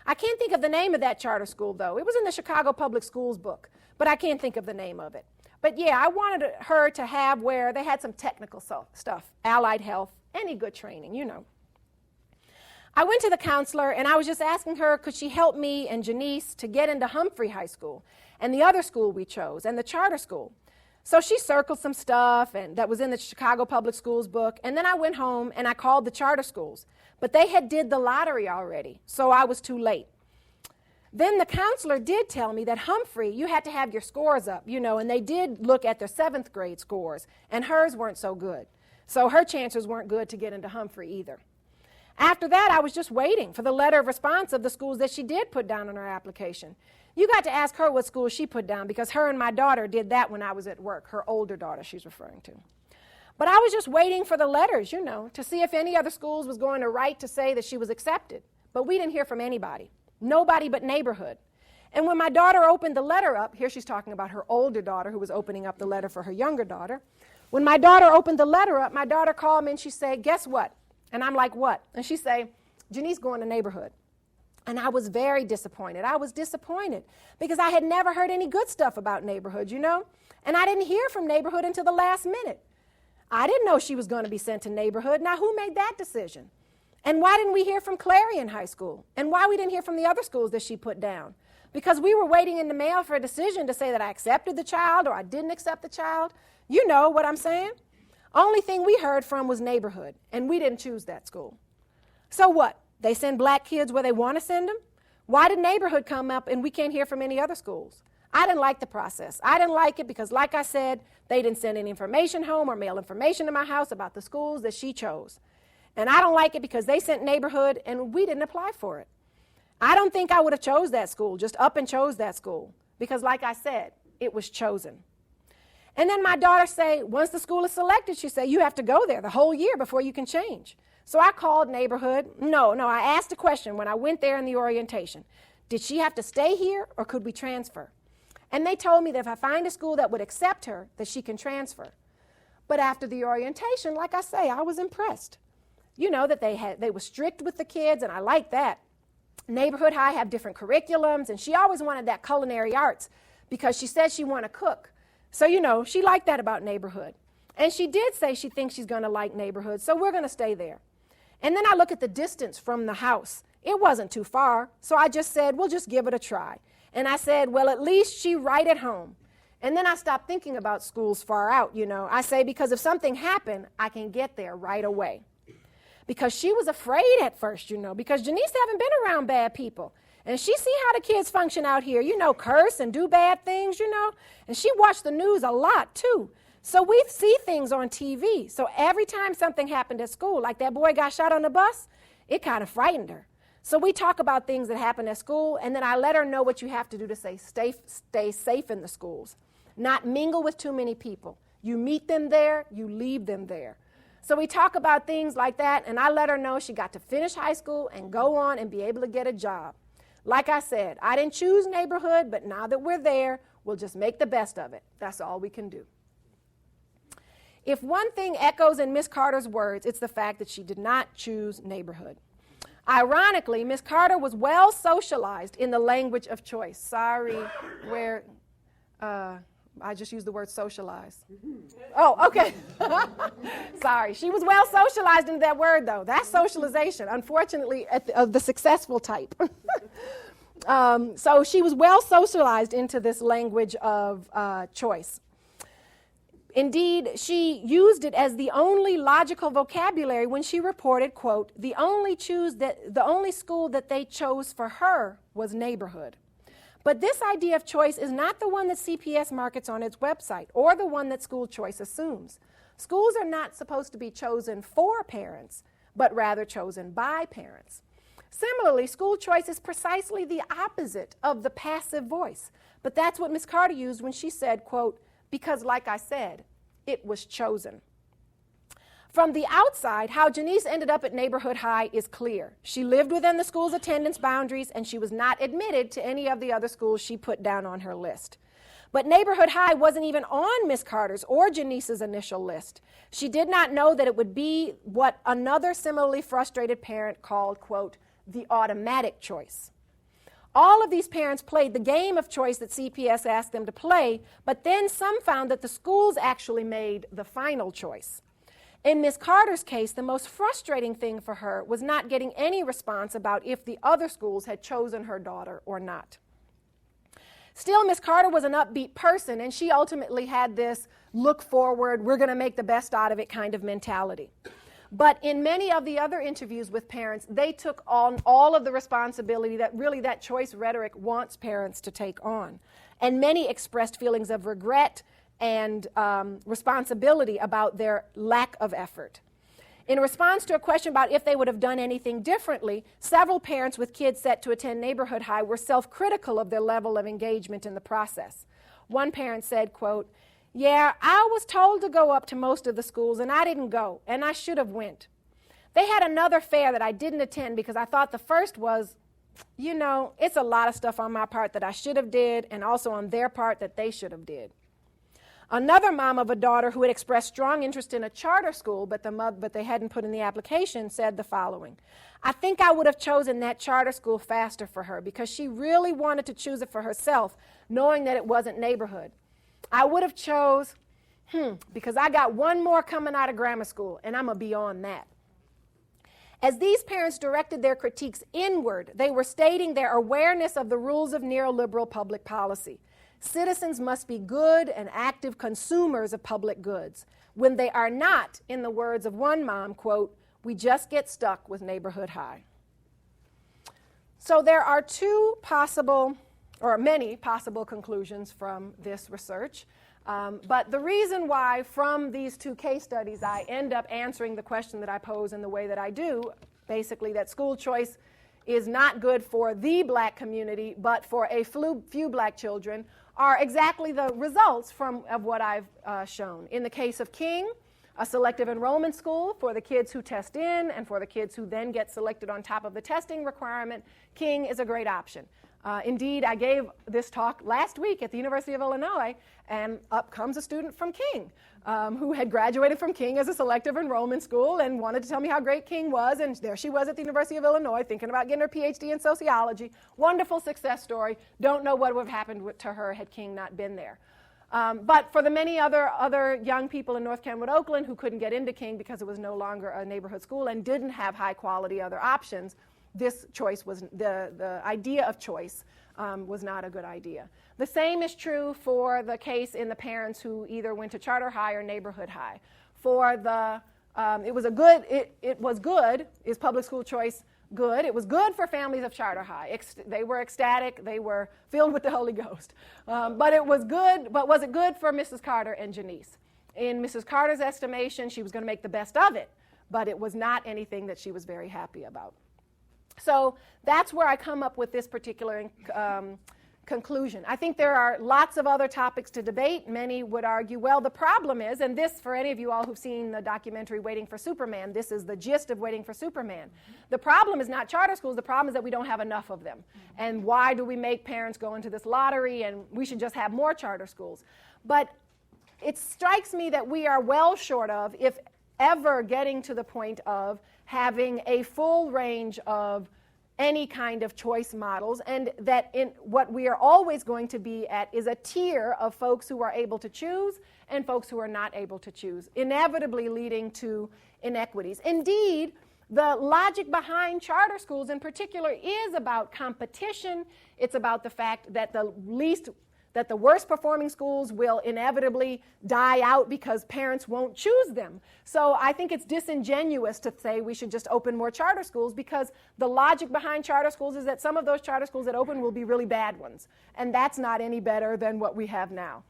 I can't think of the name of that charter school, though. It was in the Chicago Public Schools book, but I can't think of the name of it. But yeah, I wanted her to have where they had some technical stuff, allied health, any good training, I went to the counselor, and I was just asking her, could she help me and Janice to get into Humphrey High School and the other school we chose and the charter school. So she circled some stuff and that was in the Chicago Public Schools book, and then I went home and I called the charter schools. But they had did the lottery already, so I was too late. Then the counselor did tell me that Humphrey, you had to have your scores up, and they did look at their 7th grade scores, and hers weren't so good. So her chances weren't good to get into Humphrey either. After that, I was just waiting for the letter of response of the schools that she did put down on her application. You got to ask her what school she put down, because her and my daughter did that when I was at work, her older daughter she's referring to. But I was just waiting for the letters, to see if any other schools was going to write to say that she was accepted. But we didn't hear from anybody, nobody but neighborhood. And when my daughter opened the letter up, here she's talking about her older daughter who was opening up the letter for her younger daughter. When my daughter opened the letter up, my daughter called me and she said, "Guess what?" And I'm like, "What?" And she said, "Janice going to neighborhood." And I was very disappointed. I was disappointed because I had never heard any good stuff about neighborhood, And I didn't hear from neighborhood until the last minute. I didn't know she was going to be sent to neighborhood. Now, who made that decision? And why didn't we hear from Clarion High School? And why we didn't hear from the other schools that she put down? Because we were waiting in the mail for a decision to say that I accepted the child or I didn't accept the child. You know what I'm saying? Only thing we heard from was neighborhood, and we didn't choose that school. So what? They send black kids where they want to send them? Why did neighborhood come up and we can't hear from any other schools? I didn't like the process. I didn't like it because, like I said, they didn't send any information home or mail information to my house about the schools that she chose. And I don't like it because they sent neighborhood and we didn't apply for it. I don't think I would have chose that school, just up and chose that school, because like I said, it was chosen. And then my daughter say, once the school is selected, she said, you have to go there the whole year before you can change. So I called neighborhood. No, I asked a question when I went there in the orientation. Did she have to stay here or could we transfer? And they told me that if I find a school that would accept her, that she can transfer. But after the orientation, like I say, I was impressed. That they were strict with the kids, and I like that. Neighborhood High have different curriculums, and she always wanted that culinary arts because she said she wanted to cook. So, she liked that about neighborhood. And she did say she thinks she's going to like neighborhood, so we're going to stay there. And then I look at the distance from the house. It wasn't too far, so I just said, we'll just give it a try. And I said, well, at least she's right at home. And then I stopped thinking about schools far out, I say, because if something happened, I can get there right away. Because she was afraid at first, because Janice haven't been around bad people. And she see how the kids function out here, curse and do bad things, And she watched the news a lot, too. So we see things on TV. So every time something happened at school, like that boy got shot on the bus, it kind of frightened her. So we talk about things that happen at school, and then I let her know what you have to do to stay safe in the schools. Not mingle with too many people. You meet them there, you leave them there. So we talk about things like that, and I let her know she got to finish high school and go on and be able to get a job. Like I said, I didn't choose neighborhood, but now that we're there, we'll just make the best of it. That's all we can do. If one thing echoes in Miss Carter's words, it's the fact that she did not choose neighborhood. Ironically, Miss Carter was well socialized in the language of choice. I just used the word socialize. Oh, okay. Sorry. She was well socialized into that word, though. That's socialization, unfortunately, of the successful type. So she was well socialized into this language of choice. Indeed, she used it as the only logical vocabulary when she reported, quote, the only school that they chose for her was neighborhood. But this idea of choice is not the one that CPS markets on its website or the one that school choice assumes. Schools are not supposed to be chosen for parents, but rather chosen by parents. Similarly, school choice is precisely the opposite of the passive voice. But that's what Ms. Carter used when she said, quote, because like I said, it was chosen. From the outside, how Janice ended up at Neighborhood High is clear. She lived within the school's attendance boundaries, and she was not admitted to any of the other schools she put down on her list. But Neighborhood High wasn't even on Miss Carter's or Janice's initial list. She did not know that it would be what another similarly frustrated parent called, quote, the automatic choice. All of these parents played the game of choice that CPS asked them to play, but then some found that the schools actually made the final choice. In Ms. Carter's case, the most frustrating thing for her was not getting any response about if the other schools had chosen her daughter or not. Still, Ms. Carter was an upbeat person, and she ultimately had this look forward, we're going to make the best out of it kind of mentality. But in many of the other interviews with parents, they took on all of the responsibility that really that choice rhetoric wants parents to take on. And many expressed feelings of regret and responsibility about their lack of effort. In response to a question about if they would have done anything differently, several parents with kids set to attend neighborhood high were self-critical of their level of engagement in the process. One parent said, quote, "Yeah, I was told to go up to most of the schools and I didn't go, and I should have went. They had another fair that I didn't attend because I thought the first was, you know, it's a lot of stuff on my part that I should have did and also on their part that they should have did." Another mom of a daughter who had expressed strong interest in a charter school but they hadn't put in the application said the following: "I think I would have chosen that charter school faster for her because she really wanted to choose it for herself, knowing that it wasn't neighborhood. I would have chose, because I got one more coming out of grammar school and I'm going to be on that." As these parents directed their critiques inward, they were stating their awareness of the rules of neoliberal public policy. Citizens must be good and active consumers of public goods. When they are not, in the words of one mom, quote, "We just get stuck with neighborhood high." So there are many possible conclusions from this research. But the reason why from these two case studies I end up answering the question that I pose in the way that I do, basically that school choice is not good for the black community, but for a few black children, are exactly the results of what I've shown. In the case of King, a selective enrollment school for the kids who test in and for the kids who then get selected on top of the testing requirement, King is a great option. Indeed, I gave this talk last week at the University of Illinois, and up comes a student from King who had graduated from King as a selective enrollment school and wanted to tell me how great King was, and there she was at the University of Illinois thinking about getting her PhD in sociology. Wonderful success story. Don't know what would have happened to her had King not been there. But for the many other young people in North Kenwood, Oakland who couldn't get into King because it was no longer a neighborhood school and didn't have high quality other options, this choice was the idea of choice was not a good idea. The same is true for the case in the parents who either went to charter high or neighborhood high. For the it was good. Is public school choice good? It was good for families of charter high. They were ecstatic. They were filled with the Holy Ghost. But it was good. But was it good for Mrs. Carter and Janice? In Mrs. Carter's estimation, she was going to make the best of it, but it was not anything that she was very happy about. So that's where I come up with this particular conclusion. I think there are lots of other topics to debate. Many would argue, well, the problem is, and this, for any of you all who've seen the documentary Waiting for Superman, this is the gist of Waiting for Superman. The problem is not charter schools. The problem is that we don't have enough of them. And why do we make parents go into this lottery, and we should just have more charter schools? But it strikes me that we are well short of, if ever getting to the point of having a full range of any kind of choice models, and that in what we are always going to be at is a tier of folks who are able to choose and folks who are not able to choose, inevitably leading to inequities. Indeed, the logic behind charter schools in particular is about competition. It's about the fact that the worst performing schools will inevitably die out because parents won't choose them. So I think it's disingenuous to say we should just open more charter schools, because the logic behind charter schools is that some of those charter schools that open will be really bad ones, and that's not any better than what we have now.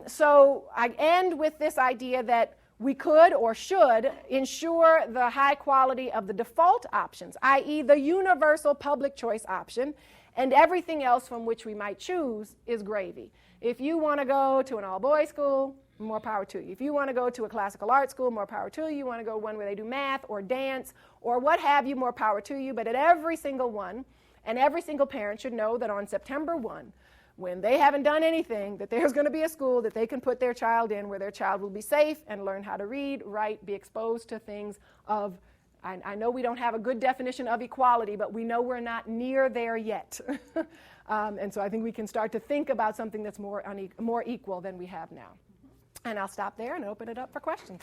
So I end with this idea that we could or should ensure the high quality of the default options, i.e. the universal public choice option, and everything else from which we might choose is gravy. If you want to go to an all-boys school, more power to you. If you want to go to a classical art school, more power to you. You want to go one where they do math or dance or what have you, more power to you. But at every single one, and every single parent should know that on September 1, when they haven't done anything, that there's going to be a school that they can put their child in where their child will be safe and learn how to read, write, be exposed to things of, I know we don't have a good definition of equality, but we know we're not near there yet. And so I think we can start to think about something that's more equal than we have now. And I'll stop there and open it up for questions.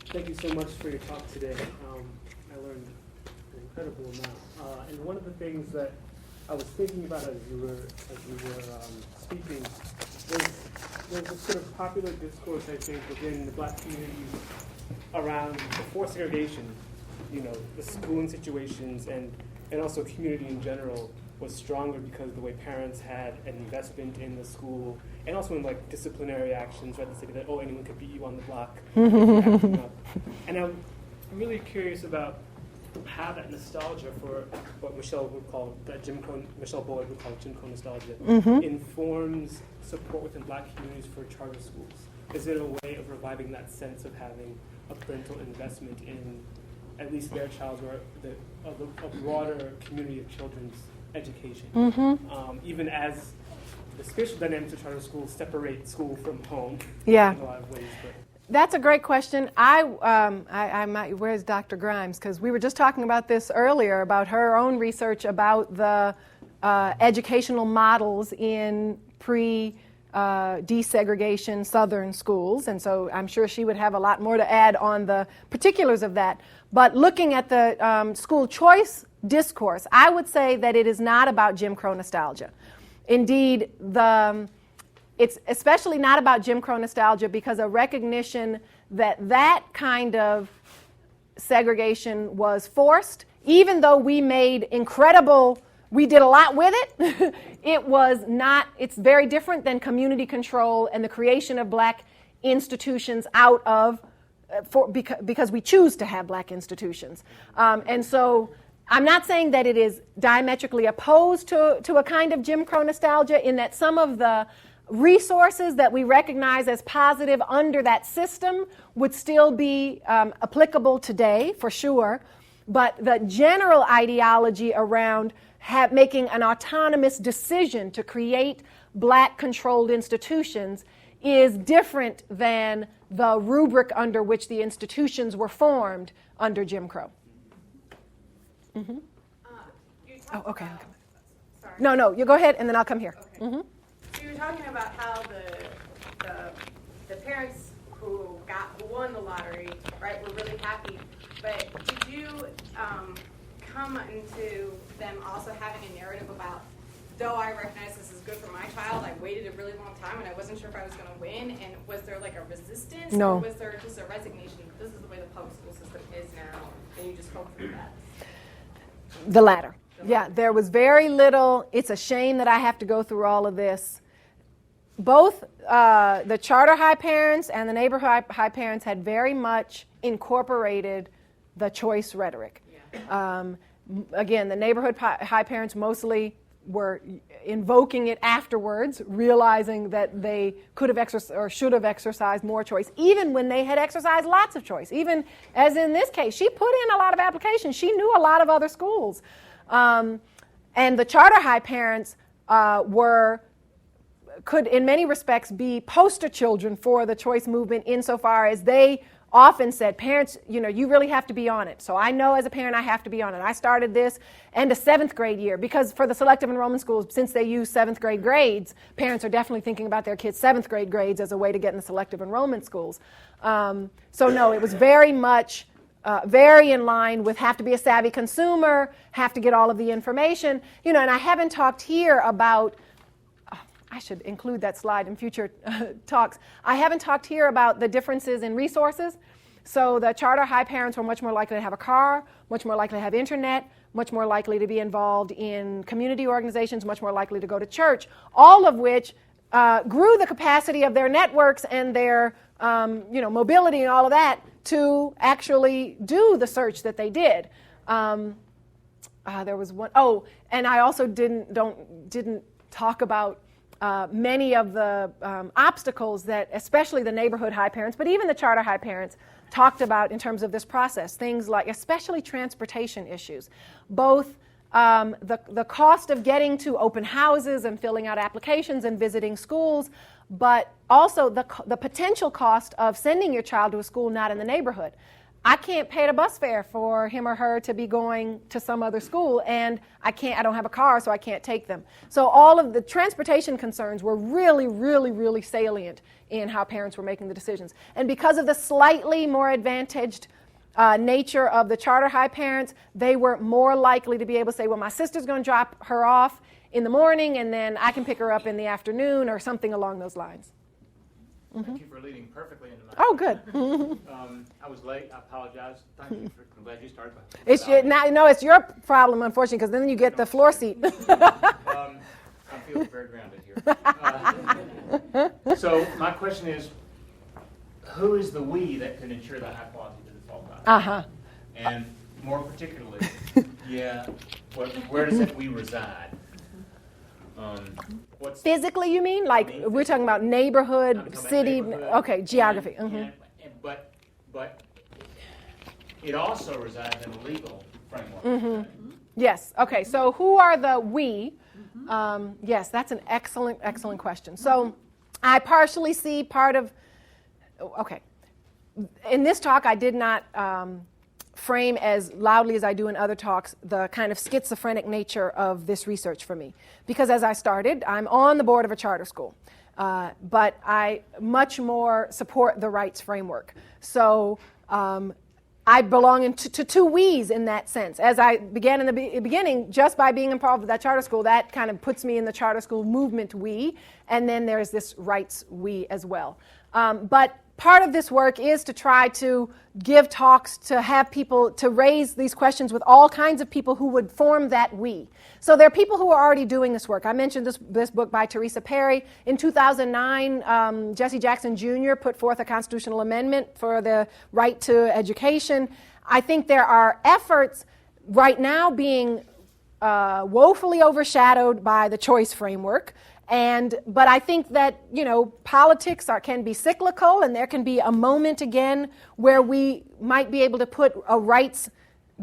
Thank you so much for your talk today. I learned an incredible amount. And one of the things that I was thinking about as you were speaking is there's a sort of popular discourse, I think, within the black community around the forced segregation, the schooling situations, and also community in general, was stronger because of the way parents had an investment in the school, and also in like disciplinary actions, right? It's like that, oh, anyone could beat you on the block if you're acting up. And I'm really curious about how that nostalgia for what Michelle Boyd would call Jim Crow nostalgia informs support within Black communities for charter schools. Is it a way of reviving that sense of having a parental investment in at least their child's or a broader community of children's education, even as the spatial dynamics of charter schools separate school from home in a lot of ways. But. That's a great question. I might, where's Dr. Grimes? Because we were just talking about this earlier, about her own research about the educational models in desegregation Southern schools, and so I'm sure she would have a lot more to add on the particulars of that. But looking at the school choice discourse, I would say that it is not about Jim Crow nostalgia. Indeed, it's especially not about Jim Crow nostalgia because a recognition that that kind of segregation was forced, even though we did a lot with it, it's very different than community control and the creation of Black institutions because we choose to have Black institutions. And so I'm not saying that it is diametrically opposed to a kind of Jim Crow nostalgia, in that some of the resources that we recognize as positive under that system would still be applicable today, for sure. But the general ideology around making an autonomous decision to create Black-controlled institutions is different than the rubric under which the institutions were formed under Jim Crow. Mm-hmm. Oh, okay. Sorry. No, you go ahead, and then I'll come here. Okay. Mm-hmm. So you were talking about how the parents who won the lottery, right, were really happy. But did you come into them also having a narrative about, though I recognize this is good for my child, I waited a really long time and I wasn't sure if I was going to win, and was there like a resistance? No. Or was there just a resignation? This is the way the public school system is now, and you just hope for that? The latter. Yeah, there was very little. It's a shame that I have to go through all of this. Both the charter high parents and the neighborhood high parents had very much incorporated the choice rhetoric. Yeah. Again, the neighborhood high parents mostly were invoking it afterwards, realizing that they could have exercised or should have exercised more choice, even when they had exercised lots of choice. Even as in this case, she put in a lot of applications. She knew a lot of other schools. And the charter high parents could in many respects be poster children for the choice movement, insofar as they often said, parents, you really have to be on it. So I know as a parent I have to be on it. I started this end of 7th grade year, because for the selective enrollment schools, since they use 7th grade grades, parents are definitely thinking about their kids' 7th grade grades as a way to get in the selective enrollment schools. So no, it was very much very in line with have to be a savvy consumer, have to get all of the information. And I haven't talked here about, I should include that slide in future talks. I haven't talked here about the differences in resources. So the charter high parents were much more likely to have a car, much more likely to have internet, much more likely to be involved in community organizations, much more likely to go to church, all of which grew the capacity of their networks and their mobility and all of that to actually do the search that they did. There was one, and I also didn't talk about many of the obstacles that especially the neighborhood high parents, but even the charter high parents, talked about in terms of this process. Things like especially transportation issues, both the cost of getting to open houses and filling out applications and visiting schools, but also the potential cost of sending your child to a school not in the neighborhood. I can't pay the bus fare for him or her to be going to some other school, and I don't have a car, so I can't take them. So all of the transportation concerns were really, really, really salient in how parents were making the decisions. And because of the slightly more advantaged nature of the charter high parents, they were more likely to be able to say, well, my sister's going to drop her off in the morning, and then I can pick her up in the afternoon, or something along those lines. Thank you for leading perfectly into my Oh, good. I was late. I apologize. Thank you. I'm glad you started. It's it's your problem, unfortunately, because then you get the floor seat. I'm feeling very grounded here. So my question is, who is the we that can ensure the high quality to the fall time? Uh-huh. And more particularly, where does that we reside? What's Physically, you mean? Like, we're talking about neighborhood, I'm talking about city, neighborhood, okay, geography. But it also resides in a legal framework. Yes, okay, so who are the we? Yes, that's an excellent, excellent question. So I partially see part of, okay, in this talk I did not frame as loudly as I do in other talks the kind of schizophrenic nature of this research for me. Because as I started, I'm on the board of a charter school, but I much more support the rights framework. So I belong to two we's in that sense. As I began in the beginning, just by being involved with that charter school, that kind of puts me in the charter school movement we, and then there's this rights we as well. But part of this work is to try to give talks, to have people, to raise these questions with all kinds of people who would form that we. So there are people who are already doing this work. I mentioned this book by Teresa Perry. In 2009, Jesse Jackson Jr. put forth a constitutional amendment for the right to education. I think there are efforts right now being woefully overshadowed by the choice framework. But I think that, politics can be cyclical, and there can be a moment again where we might be able to put a rights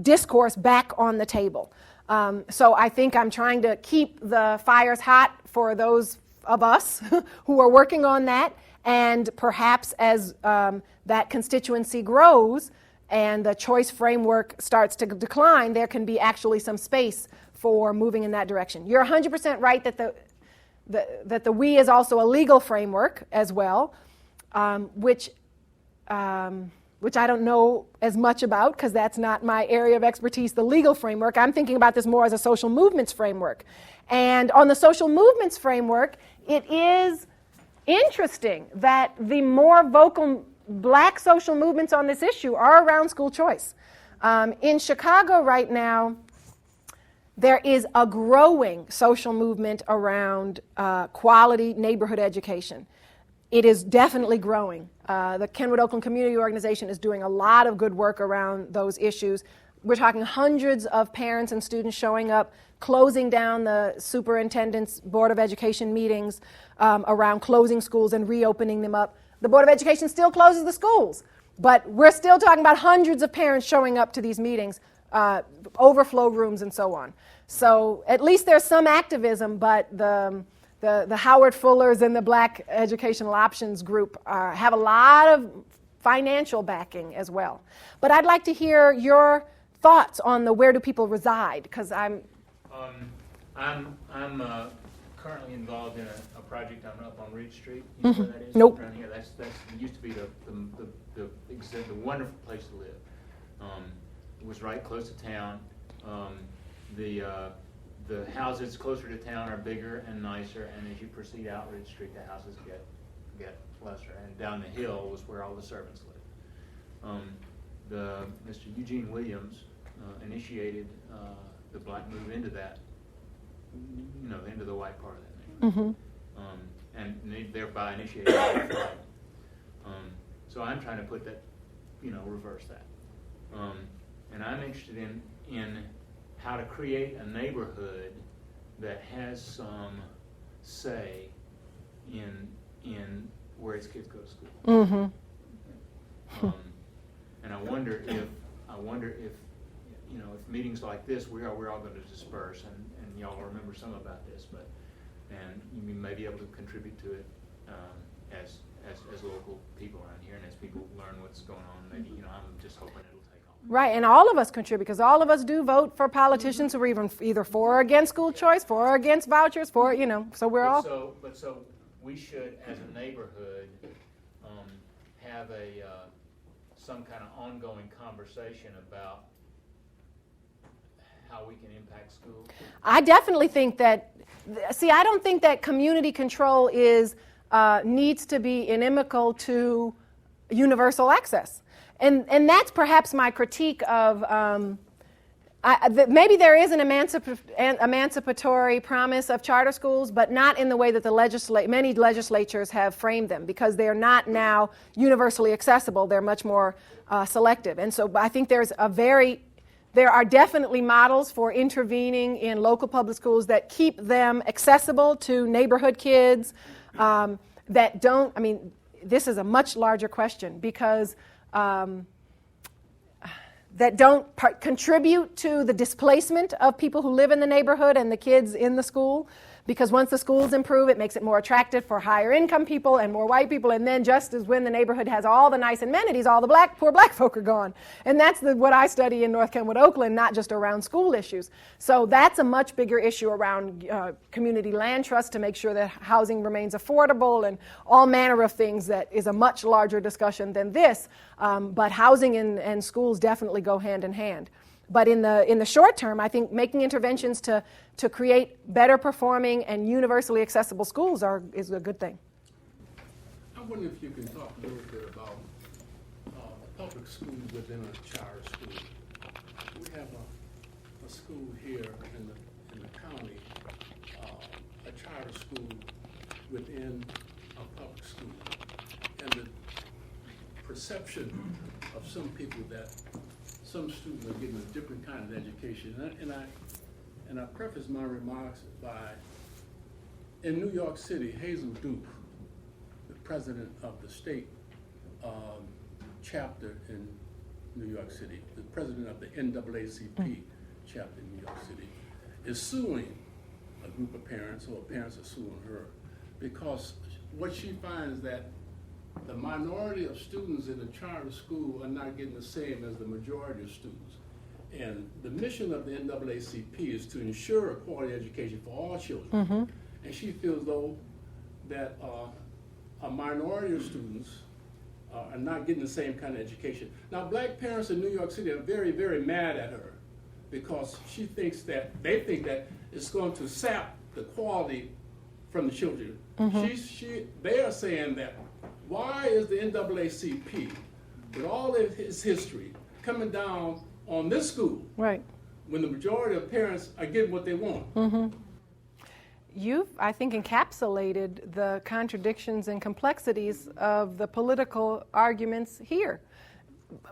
discourse back on the table. So I think I'm trying to keep the fires hot for those of us who are working on that, and perhaps as that constituency grows and the choice framework starts to decline, there can be actually some space for moving in that direction. You're 100% right that the we is also a legal framework as well, which I don't know as much about because that's not my area of expertise, the legal framework. I'm thinking about this more as a social movements framework. And on the social movements framework, it is interesting that the more vocal black social movements on this issue are around school choice. In Chicago right now, there is a growing social movement around quality neighborhood education. It is definitely growing. The Kenwood Oakland Community Organization is doing a lot of good work around those issues. We're talking hundreds of parents and students showing up, closing down the superintendent's Board of Education meetings around closing schools and reopening them up. The Board of Education still closes the schools, but we're still talking about hundreds of parents showing up to these meetings, overflow rooms and so on. So at least there's some activism, but the Howard Fullers and the Black Educational Options group have a lot of financial backing as well. But I'd like to hear your thoughts on the where do people reside, because I'm currently involved in a project up on Reed Street. You know where that is? Nope. Around here. That's it used to be the wonderful place to live. It was right close to town. The houses closer to town are bigger and nicer, and as you proceed out Ridge Street, the houses get lesser. And down the hill was where all the servants lived. Mr. Eugene Williams initiated the black move into that, into the white part of that neighborhood, and thereby initiated the flight. So I'm trying to put that, reverse that, and I'm interested in how to create a neighborhood that has some say in where its kids go to school. And I wonder if if meetings like this, we're all going to disperse, and y'all remember some about this, and you may be able to contribute to it as local people around here, and as people learn what's going on. Maybe I'm just hoping it'll take off. right, and all of us contribute, because all of us do vote for politicians who are either for or against school choice, for or against vouchers, so we're all. So we should, as a neighborhood, have some kind of ongoing conversation about how we can impact schools. I definitely think that. See, I don't think that community control is needs to be inimical to universal access. And that's perhaps my critique of maybe there is an emancipatory promise of charter schools, but not in the way that many legislatures have framed them, because they're not now universally accessible. They're much more selective. And so I think there are definitely models for intervening in local public schools that keep them accessible to neighborhood kids, that don't, I mean, this is a much larger question, because that don't contribute to the displacement of people who live in the neighborhood and the kids in the school. Because once the schools improve, it makes it more attractive for higher income people and more white people. And then just as when the neighborhood has all the nice amenities, all the poor black folk are gone. And that's what I study in North Kenwood, Oakland, not just around school issues. So that's a much bigger issue around community land trust to make sure that housing remains affordable and all manner of things. That is a much larger discussion than this. But housing and schools definitely go hand in hand. But in the short term, I think making interventions to create better performing and universally accessible schools is a good thing. I wonder if you can talk a little bit about public schools within a charter school. We have a school here in the county, a charter school within a public school, and the perception of some people that some students are getting a different kind of education. And I preface my remarks by, in New York City, Hazel Duke, the president of the state chapter in New York City, the president of the NAACP chapter in New York City, is suing a group of parents, or parents are suing her, because what she finds that the minority of students in a charter school are not getting the same as the majority of students. And the mission of the NAACP is to ensure a quality education for all children. Mm-hmm. And she feels, though, that a minority of students are not getting the same kind of education. Now, black parents in New York City are very, very mad at her, because they think that it's going to sap the quality from the children. Mm-hmm. They are saying that, why is the NAACP, with all of its history, coming down on this school, right, when the majority of parents are getting what they want? Mm-hmm. You've, I think, encapsulated the contradictions and complexities of the political arguments here,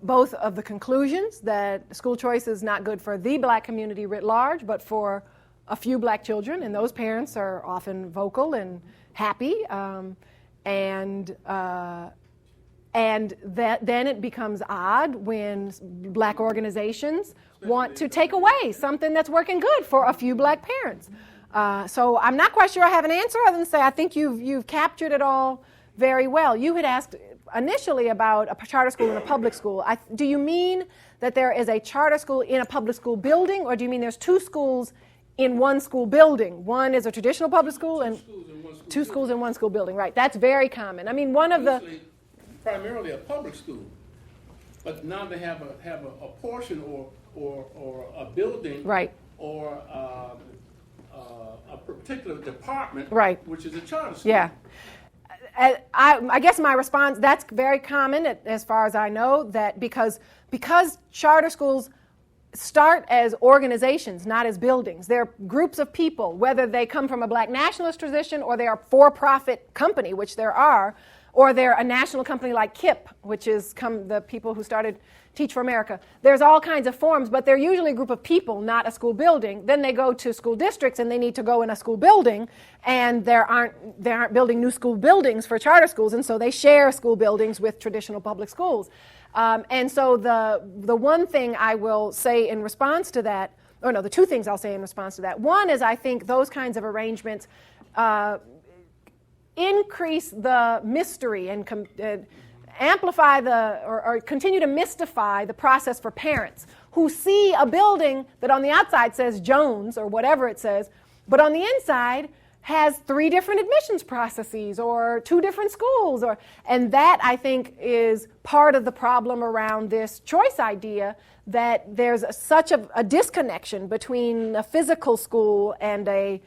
both of the conclusions that school choice is not good for the black community writ large, but for a few black children, and those parents are often vocal and happy. And that then it becomes odd when black organizations want to take away something that's working good for a few black parents. So I'm not quite sure I have an answer other than say I think you've captured it all very well. You had asked initially about a charter school and a public school. Do you mean that there is a charter school in a public school building, or do you mean there's two schools in one school building? One is a traditional public school and two schools in one school building, right? That's very common. I mean, one of the primarily a public school, but now they have a portion or a building, right, or a particular department, right, which is a charter school. Yeah. I guess my response, that's very common as far as I know, that because charter schools start as organizations, not as buildings. They're groups of people, whether they come from a black nationalist tradition or they are for-profit company, which there are, or they're a national company like KIPP, which is the people who started Teach for America. There's all kinds of forms, but they're usually a group of people, not a school building. Then they go to school districts and they need to go in a school building, and they aren't building new school buildings for charter schools, and so they share school buildings with traditional public schools. And so the one thing I will say in response to that, or no, the two things I'll say in response to that. One is I think those kinds of arrangements increase the mystery and amplify or continue to mystify the process for parents who see a building that on the outside says Jones or whatever it says, but on the inside has 3 different admissions processes or 2 different schools, and that I think is part of the problem around this choice idea, that there's such a disconnection between a physical school and a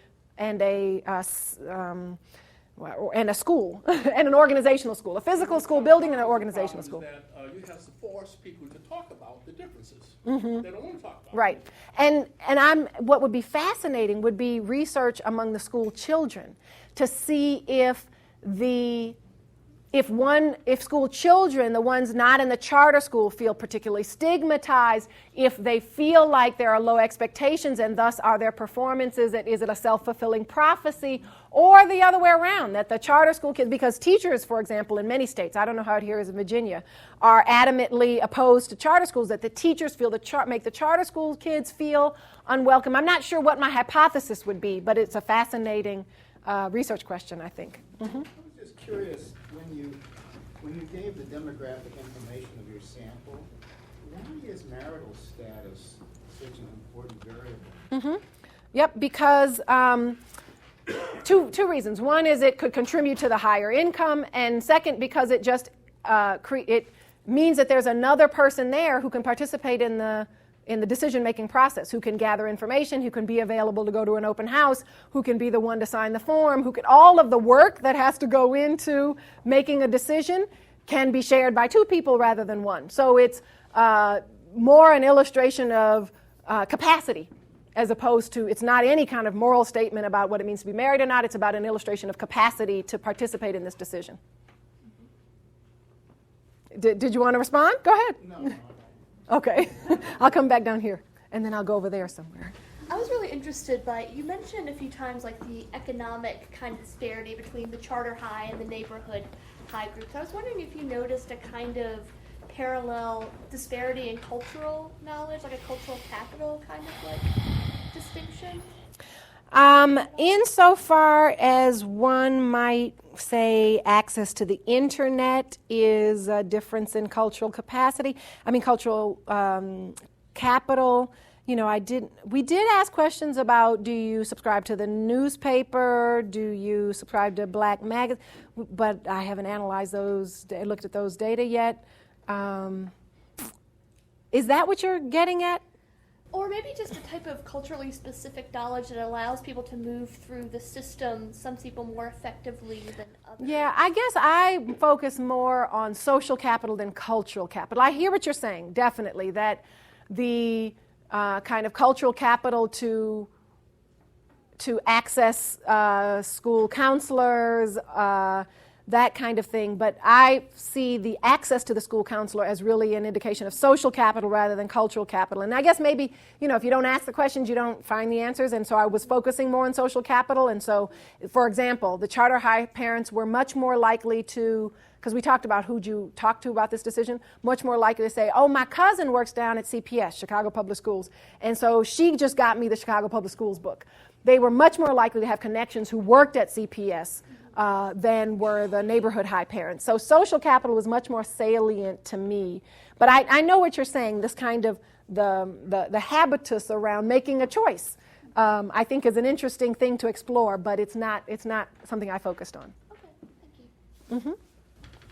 and a school, and an organizational school, a physical school building and an organizational school. That, you have to force people to talk about the differences. They don't want to talk about Right. What would be fascinating would be research among the school children to see if school children, the ones not in the charter school, feel particularly stigmatized, if they feel like there are low expectations and thus are their performances, is it a self-fulfilling prophecy, or the other way around, that the charter school kids, because teachers, for example, in many states, I don't know how it here is in Virginia, are adamantly opposed to charter schools, that the teachers feel make the charter school kids feel unwelcome. I'm not sure what my hypothesis would be, but it's a fascinating research question, I think. Mm-hmm. I was just curious, when you gave the demographic information of your sample, why is marital status such an important variable? Mm-hmm. Yep, because two reasons. One is it could contribute to the higher income, and second, because it just it means that there's another person there who can participate in the decision-making process, who can gather information, who can be available to go to an open house, who can be the one to sign the form, all of the work that has to go into making a decision can be shared by two people rather than one. So it's more an illustration of capacity, as opposed to, it's not any kind of moral statement about what it means to be married or not, it's about an illustration of capacity to participate in this decision. Did you want to respond? Go ahead. No. Okay, I'll come back down here, and then I'll go over there somewhere. I was really interested by, you mentioned a few times like the economic kind of disparity between the charter high and the neighborhood high groups. I was wondering if you noticed a kind of parallel disparity in cultural knowledge, like a cultural capital kind of like distinction? Insofar as one might say access to the internet is a difference in cultural capacity, cultural capital. We did ask questions about, do you subscribe to the newspaper? Do you subscribe to Black magazine? But I haven't analyzed those, looked at those data yet. Is that what you're getting at? Or maybe just a type of culturally specific knowledge that allows people to move through the system, some people more effectively than others. Yeah, I guess I focus more on social capital than cultural capital. I hear what you're saying, definitely, that the kind of cultural capital to access school counselors, that kind of thing. But I see the access to the school counselor as really an indication of social capital rather than cultural capital. And I guess maybe, if you don't ask the questions, you don't find the answers. And so I was focusing more on social capital. And so, for example, the charter high parents were much more likely to, because we talked about who'd you talk to about this decision, much more likely to say, oh, my cousin works down at CPS, Chicago Public Schools, and so she just got me the Chicago Public Schools book. They were much more likely to have connections who worked at CPS than were the neighborhood high parents. So social capital was much more salient to me. But I know what you're saying, this kind of the habitus around making a choice, I think is an interesting thing to explore, but it's not something I focused on. Okay, thank you. Mm-hmm.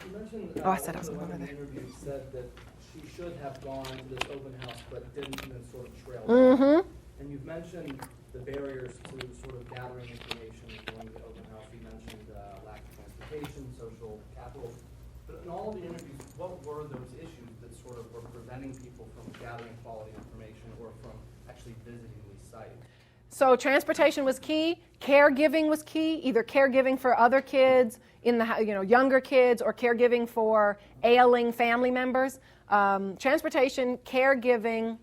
You mentioned I said I was one going of over the there. interviews said that she should have gone to this open house but didn't, and then sort of trailed off. Mm-hmm. And you've mentioned the barriers to sort of gathering information and going to the open house. You mentioned lack of transportation, social capital. But in all of the interviews, what were those issues that sort of were preventing people from gathering quality information or from actually visiting these sites? So transportation was key, caregiving was key, either caregiving for other kids in the younger kids or caregiving for ailing family members. Transportation, caregiving,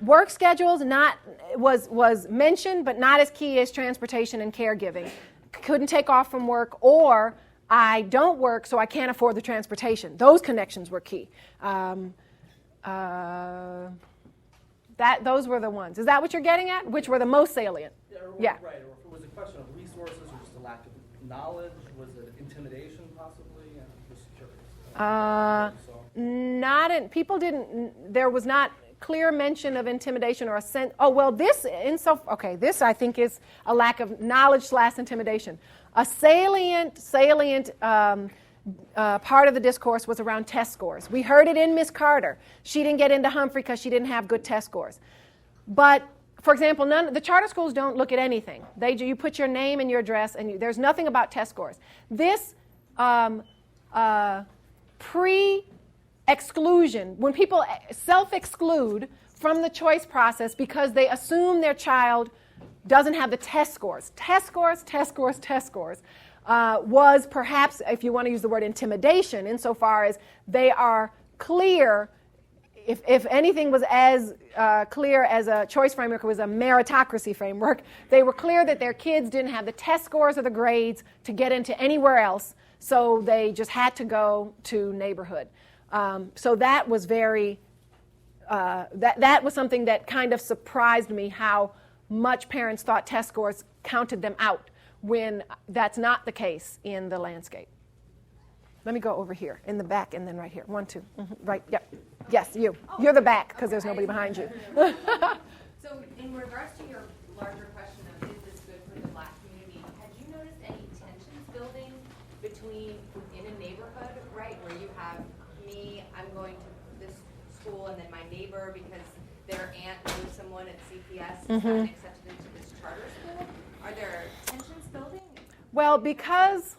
work schedules was mentioned, but not as key as transportation and caregiving. Couldn't take off from work, or I don't work, so I can't afford the transportation. Those connections were key. Those were the ones. Is that what you're getting at? Which were the most salient? Yeah. Right, or if it was a question of resources or just a lack of knowledge, was it intimidation possibly? I'm just curious. People didn't, there was not clear mention of intimidation or a sense, this I think is a lack of knowledge / intimidation. A salient part of the discourse was around test scores. We heard it in Miss Carter. She didn't get into Humphrey because she didn't have good test scores. But for example, the charter schools don't look at anything. You put your name and your address, and there's nothing about test scores. This pre-exclusion, when people self-exclude from the choice process because they assume their child doesn't have the test scores. Test scores was perhaps, if you want to use the word intimidation, insofar as they are clear. If anything was as clear as a choice framework, it was a meritocracy framework. They were clear that their kids didn't have the test scores or the grades to get into anywhere else, so they just had to go to neighborhood. So that was that was something that kind of surprised me, how much parents thought test scores counted them out when that's not the case in the landscape. Let me go over here in the back and then right here. 1, 2. Right, yep. Yes, you. You're the back because there's nobody behind you. So in regards to your larger question of is this good for the Black community, had you noticed any tensions building within a neighborhood, right, where you have me, I'm going to this school, and then my neighbor, because their aunt knew someone at CPS, and got accepted into this charter school? Are there tensions building? Well, because...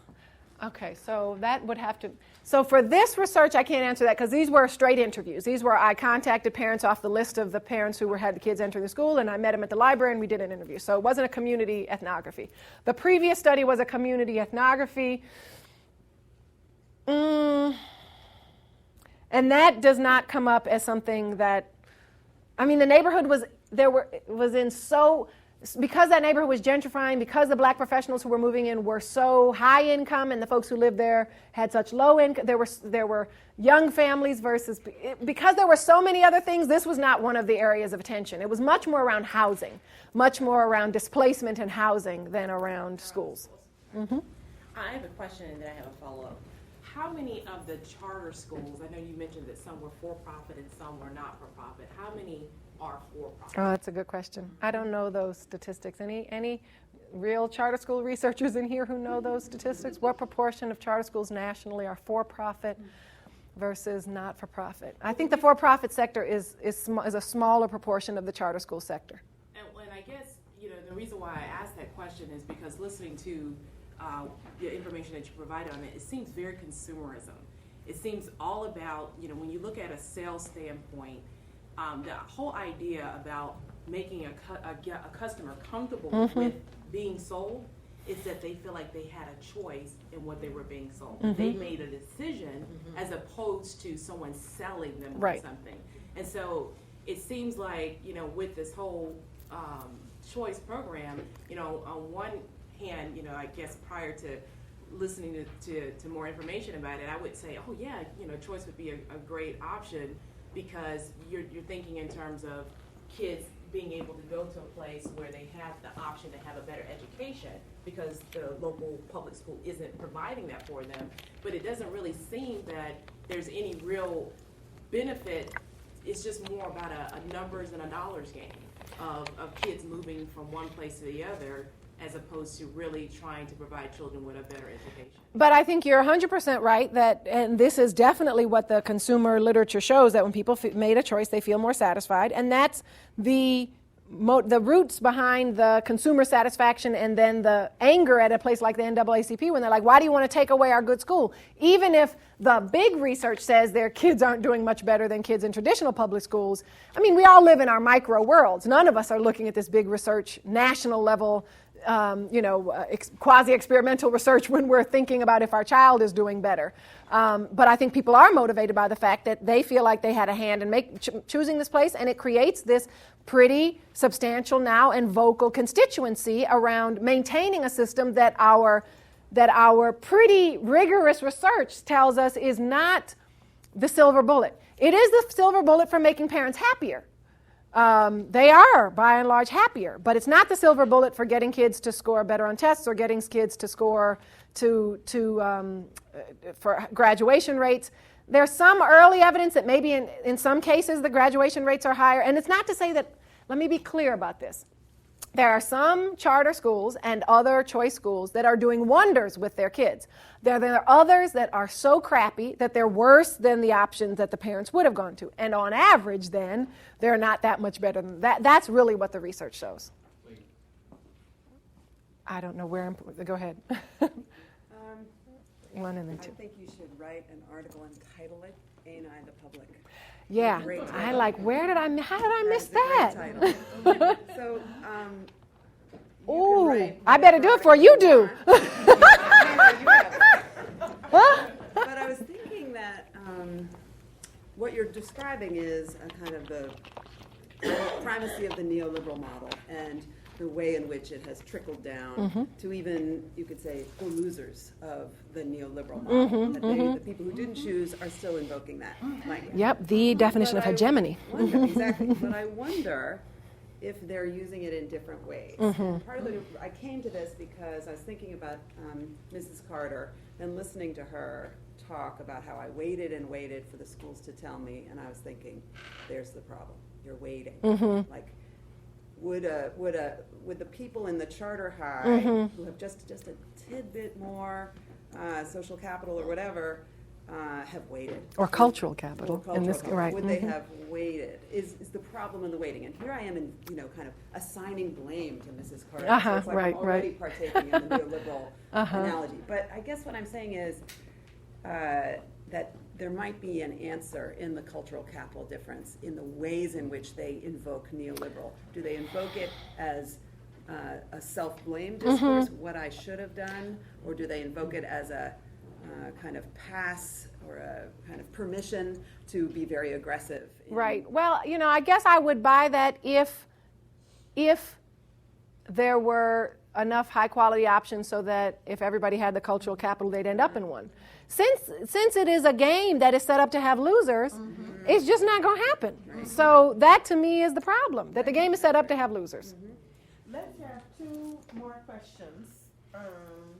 Okay, so that would have to... So for this research, I can't answer that because these were straight interviews. These were, I contacted parents off the list of the parents who had the kids entering the school, and I met them at the library, and we did an interview. So it wasn't a community ethnography. The previous study was a community ethnography. And that does not come up as something that... I mean, the neighborhood because that neighborhood was gentrifying, because the Black professionals who were moving in were so high income and the folks who lived there had such low income, there were young families because there were so many other things, this was not one of the areas of attention. It was much more around housing, much more around displacement and housing than around schools. Mm-hmm. I have a question and then I have a follow-up. How many of the charter schools, I know you mentioned that some were for-profit and some were not for-profit, how many are for-profit? Oh, that's a good question. I don't know those statistics. Any real charter school researchers in here who know those statistics? What proportion of charter schools nationally are for-profit versus not for-profit? I think the for-profit sector is a smaller proportion of the charter school sector. And I guess, the reason why I asked that question is because listening to the information that you provided on it, it seems very consumerism. It seems all about, when you look at a sales standpoint, the whole idea about making a customer comfortable with being sold is that they feel like they had a choice in what they were being sold. They made a decision as opposed to someone selling them something. And so it seems like, with this whole choice program, on one hand, I guess prior to listening to more information about it, I would say, oh yeah, choice would be a great option, because you're thinking in terms of kids being able to go to a place where they have the option to have a better education because the local public school isn't providing that for them. But it doesn't really seem that there's any real benefit. It's just more about a numbers and a dollars game of kids moving from one place to the other, as opposed to really trying to provide children with a better education. But I think you're 100% right and this is definitely what the consumer literature shows, that when people made a choice, they feel more satisfied, and that's the roots behind the consumer satisfaction and then the anger at a place like the NAACP when they're like, why do you want to take away our good school? Even if the big research says their kids aren't doing much better than kids in traditional public schools. I mean, we all live in our micro worlds. None of us are looking at this big research, national level, quasi-experimental research when we're thinking about if our child is doing better. But I think people are motivated by the fact that they feel like they had a hand in choosing this place, and it creates this pretty substantial now and vocal constituency around maintaining a system that our pretty rigorous research tells us is not the silver bullet. It is the silver bullet for making parents happier. They are, by and large, happier, but it's not the silver bullet for getting kids to score better on tests or getting kids to score for graduation rates. There's some early evidence that maybe in some cases the graduation rates are higher, and it's not to say that, let me be clear about this. There are some charter schools and other choice schools that are doing wonders with their kids. There are others that are so crappy that they're worse than the options that the parents would have gone to. And on average, then, they're not that much better than that. That's really what the research shows. I don't know where go ahead. One and then two. I think you should write an article and title it "Ain't I the Public?" Yeah, I like, how did I miss that? So, Ooh, I better do it before you do. But I was thinking that what you're describing is a kind of the primacy of the neoliberal model and the way in which it has trickled down to even, you could say, the losers of the neoliberal model. The people who didn't choose are still invoking that language. Yep, the definition of hegemony. Exactly. But I wonder if they're using it in different ways. And part of I came to this because I was thinking about Mrs. Carter and listening to her talk about how I waited and waited for the schools to tell me, and I was thinking, there's the problem. You're waiting. Like, would the people in the charter high who have just a tidbit more social capital or whatever have waited? Or cultural capital. Right. Would they have waited? Is the problem in the waiting? And here I am in, kind of assigning blame to Mrs. Carter. So it's like I'm already partaking in the neoliberal analogy. But I guess what I'm saying is that there might be an answer in the cultural capital difference in the ways in which they invoke neoliberal. Do they invoke it as a self-blame discourse, what I should have done, or do they invoke it as a kind of pass or a kind of permission to be very aggressive? Right. Well, I guess I would buy that if there were enough high-quality options so that if everybody had the cultural capital, they'd end up in one. Since it is a game that is set up to have losers, it's just not going to happen. Right. So that, to me, is the problem, that the game is set up to have losers. Let's have two more questions.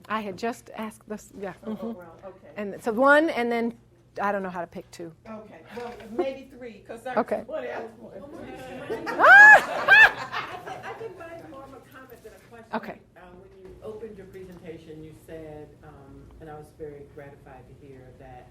I had just asked this, yeah. Well, okay. And so one, and then I don't know how to pick two. Okay, well, maybe three, because that's what else. I think mine's more of a comment than a question. Okay. When you opened your presentation, you said, and I was very gratified to hear that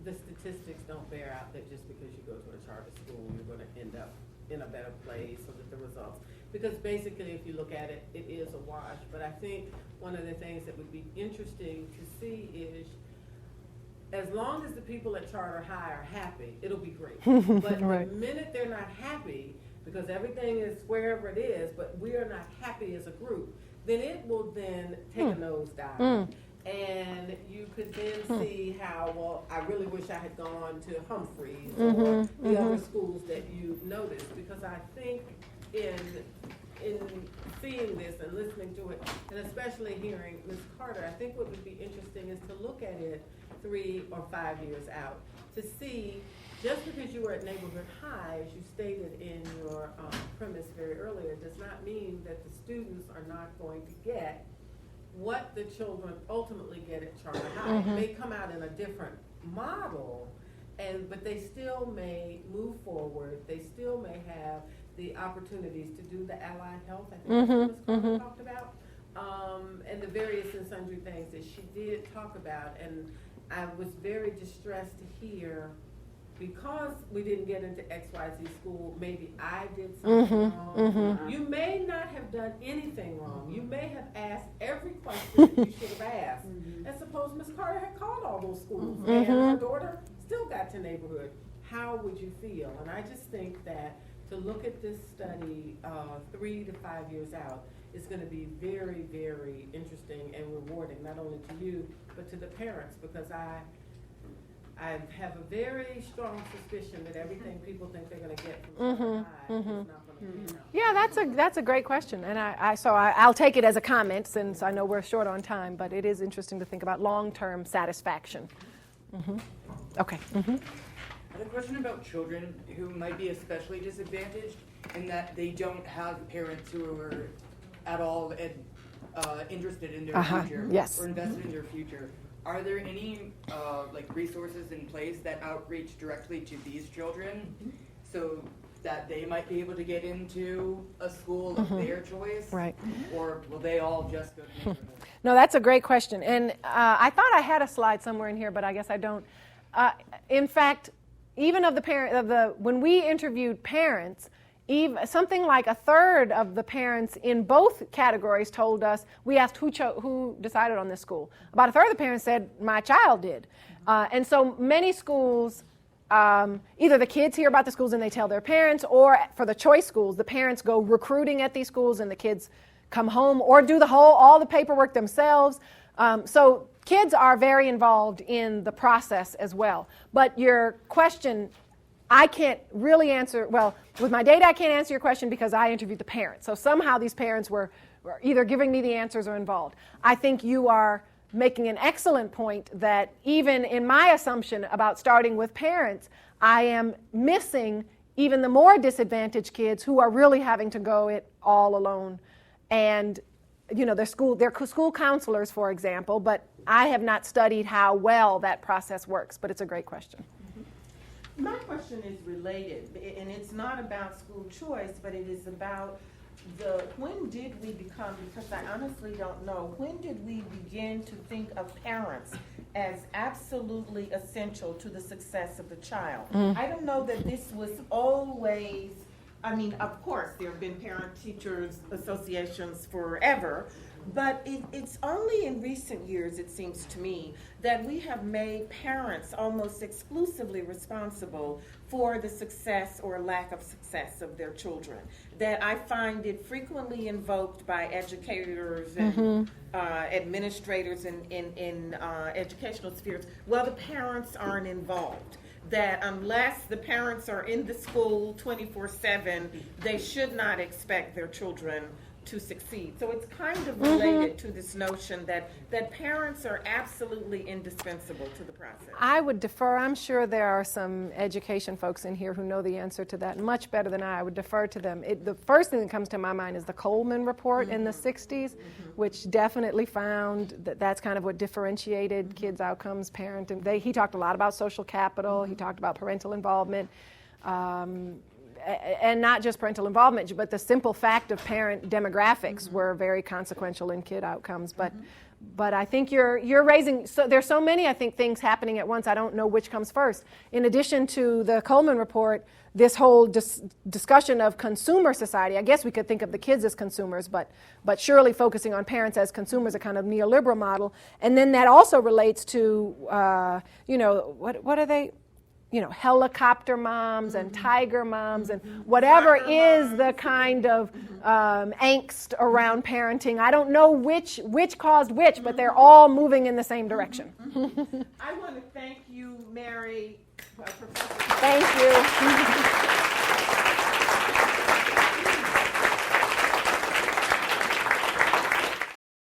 the statistics don't bear out that just because you go to a charter school, you're going to end up in a better place, or that the results. Because basically, if you look at it, it is a wash. But I think one of the things that would be interesting to see is, as long as the people at Charter High are happy, it'll be great. But right. The minute they're not happy, because everything is wherever it is, but we are not happy as a group, then it will then take a nosedive. And you could then see how, well, I really wish I had gone to Humphreys or the other schools that you noticed, because I think in seeing this and listening to it, and especially hearing Ms. Carter, I think what would be interesting is to look at it 3 or 5 years out to see, just because you were at neighborhood high, as you stated in your premise very earlier, does not mean that the students are not going to get what the children ultimately get at Charter High. It may come out in a different model, but they still may move forward. They still may have the opportunities to do the allied health, I think Ms. Carter talked about, and the various and sundry things that she did talk about. And I was very distressed to hear, because we didn't get into XYZ school, maybe I did something wrong. You may not have done anything wrong. You may have asked every question that you should have asked. And suppose Ms. Carter had called all those schools and her daughter still got to neighborhood. How would you feel? And I just think that to look at this study 3 to 5 years out is going to be very, very interesting and rewarding, not only to you, but to the parents, because I have a very strong suspicion that everything people think they're going to get from Charter High is not going to be enough. Yeah, that's a great question, and I'll take it as a comment, since I know we're short on time. But it is interesting to think about long-term satisfaction. Okay. I have a question about children who might be especially disadvantaged in that they don't have parents who are at all interested in their future or invested in their future. Are there any resources in place that outreach directly to these children? So that they might be able to get into a school of their choice? Right. Or will they all just go to neighborhood? No, that's a great question. And I thought I had a slide somewhere in here, but I guess I don't. In fact, even of the when we interviewed parents, something like a third of the parents in both categories told us, we asked who decided on this school. About a third of the parents said, my child did. And so many schools, either the kids hear about the schools and they tell their parents, or for the choice schools, the parents go recruiting at these schools and the kids come home or do all the paperwork themselves. So kids are very involved in the process as well. But your question, I can't really answer. Well, with my data, I can't answer your question because I interviewed the parents. So somehow these parents were either giving me the answers or involved. I think you are making an excellent point that even in my assumption about starting with parents, I am missing even the more disadvantaged kids who are really having to go it all alone. And they're school counselors, for example, but I have not studied how well that process works, but it's a great question. My question is related, and it's not about school choice, but it is about when did we become, because I honestly don't know, when did we begin to think of parents as absolutely essential to the success of the child? I don't know that this was always, of course, there have been parent-teachers associations forever, but it's only in recent years, it seems to me, that we have made parents almost exclusively responsible for the success or lack of success of their children. That I find it frequently invoked by educators and administrators in educational spheres. Well, the parents aren't involved. That unless the parents are in the school 24/7, they should not expect their children to succeed. So it's kind of related to this notion that parents are absolutely indispensable to the process. I would defer. I'm sure there are some education folks in here who know the answer to that much better than I would defer to them. The first thing that comes to my mind is the Coleman report in the 60s, which definitely found that's kind of what differentiated kids' outcomes, parenting. He talked a lot about social capital. He talked about parental involvement. And not just parental involvement, but the simple fact of parent demographics were very consequential in kid outcomes. But I think you're raising. So there's so many, I think, things happening at once. I don't know which comes first. In addition to the Coleman report, this whole discussion of consumer society. I guess we could think of the kids as consumers, but surely focusing on parents as consumers, a kind of neoliberal model. And then that also relates to what are they? Helicopter moms and tiger moms and whatever is the kind of angst around parenting. I don't know which caused which, but they're all moving in the same direction. I want to thank you, Mary, Professor. Thank you.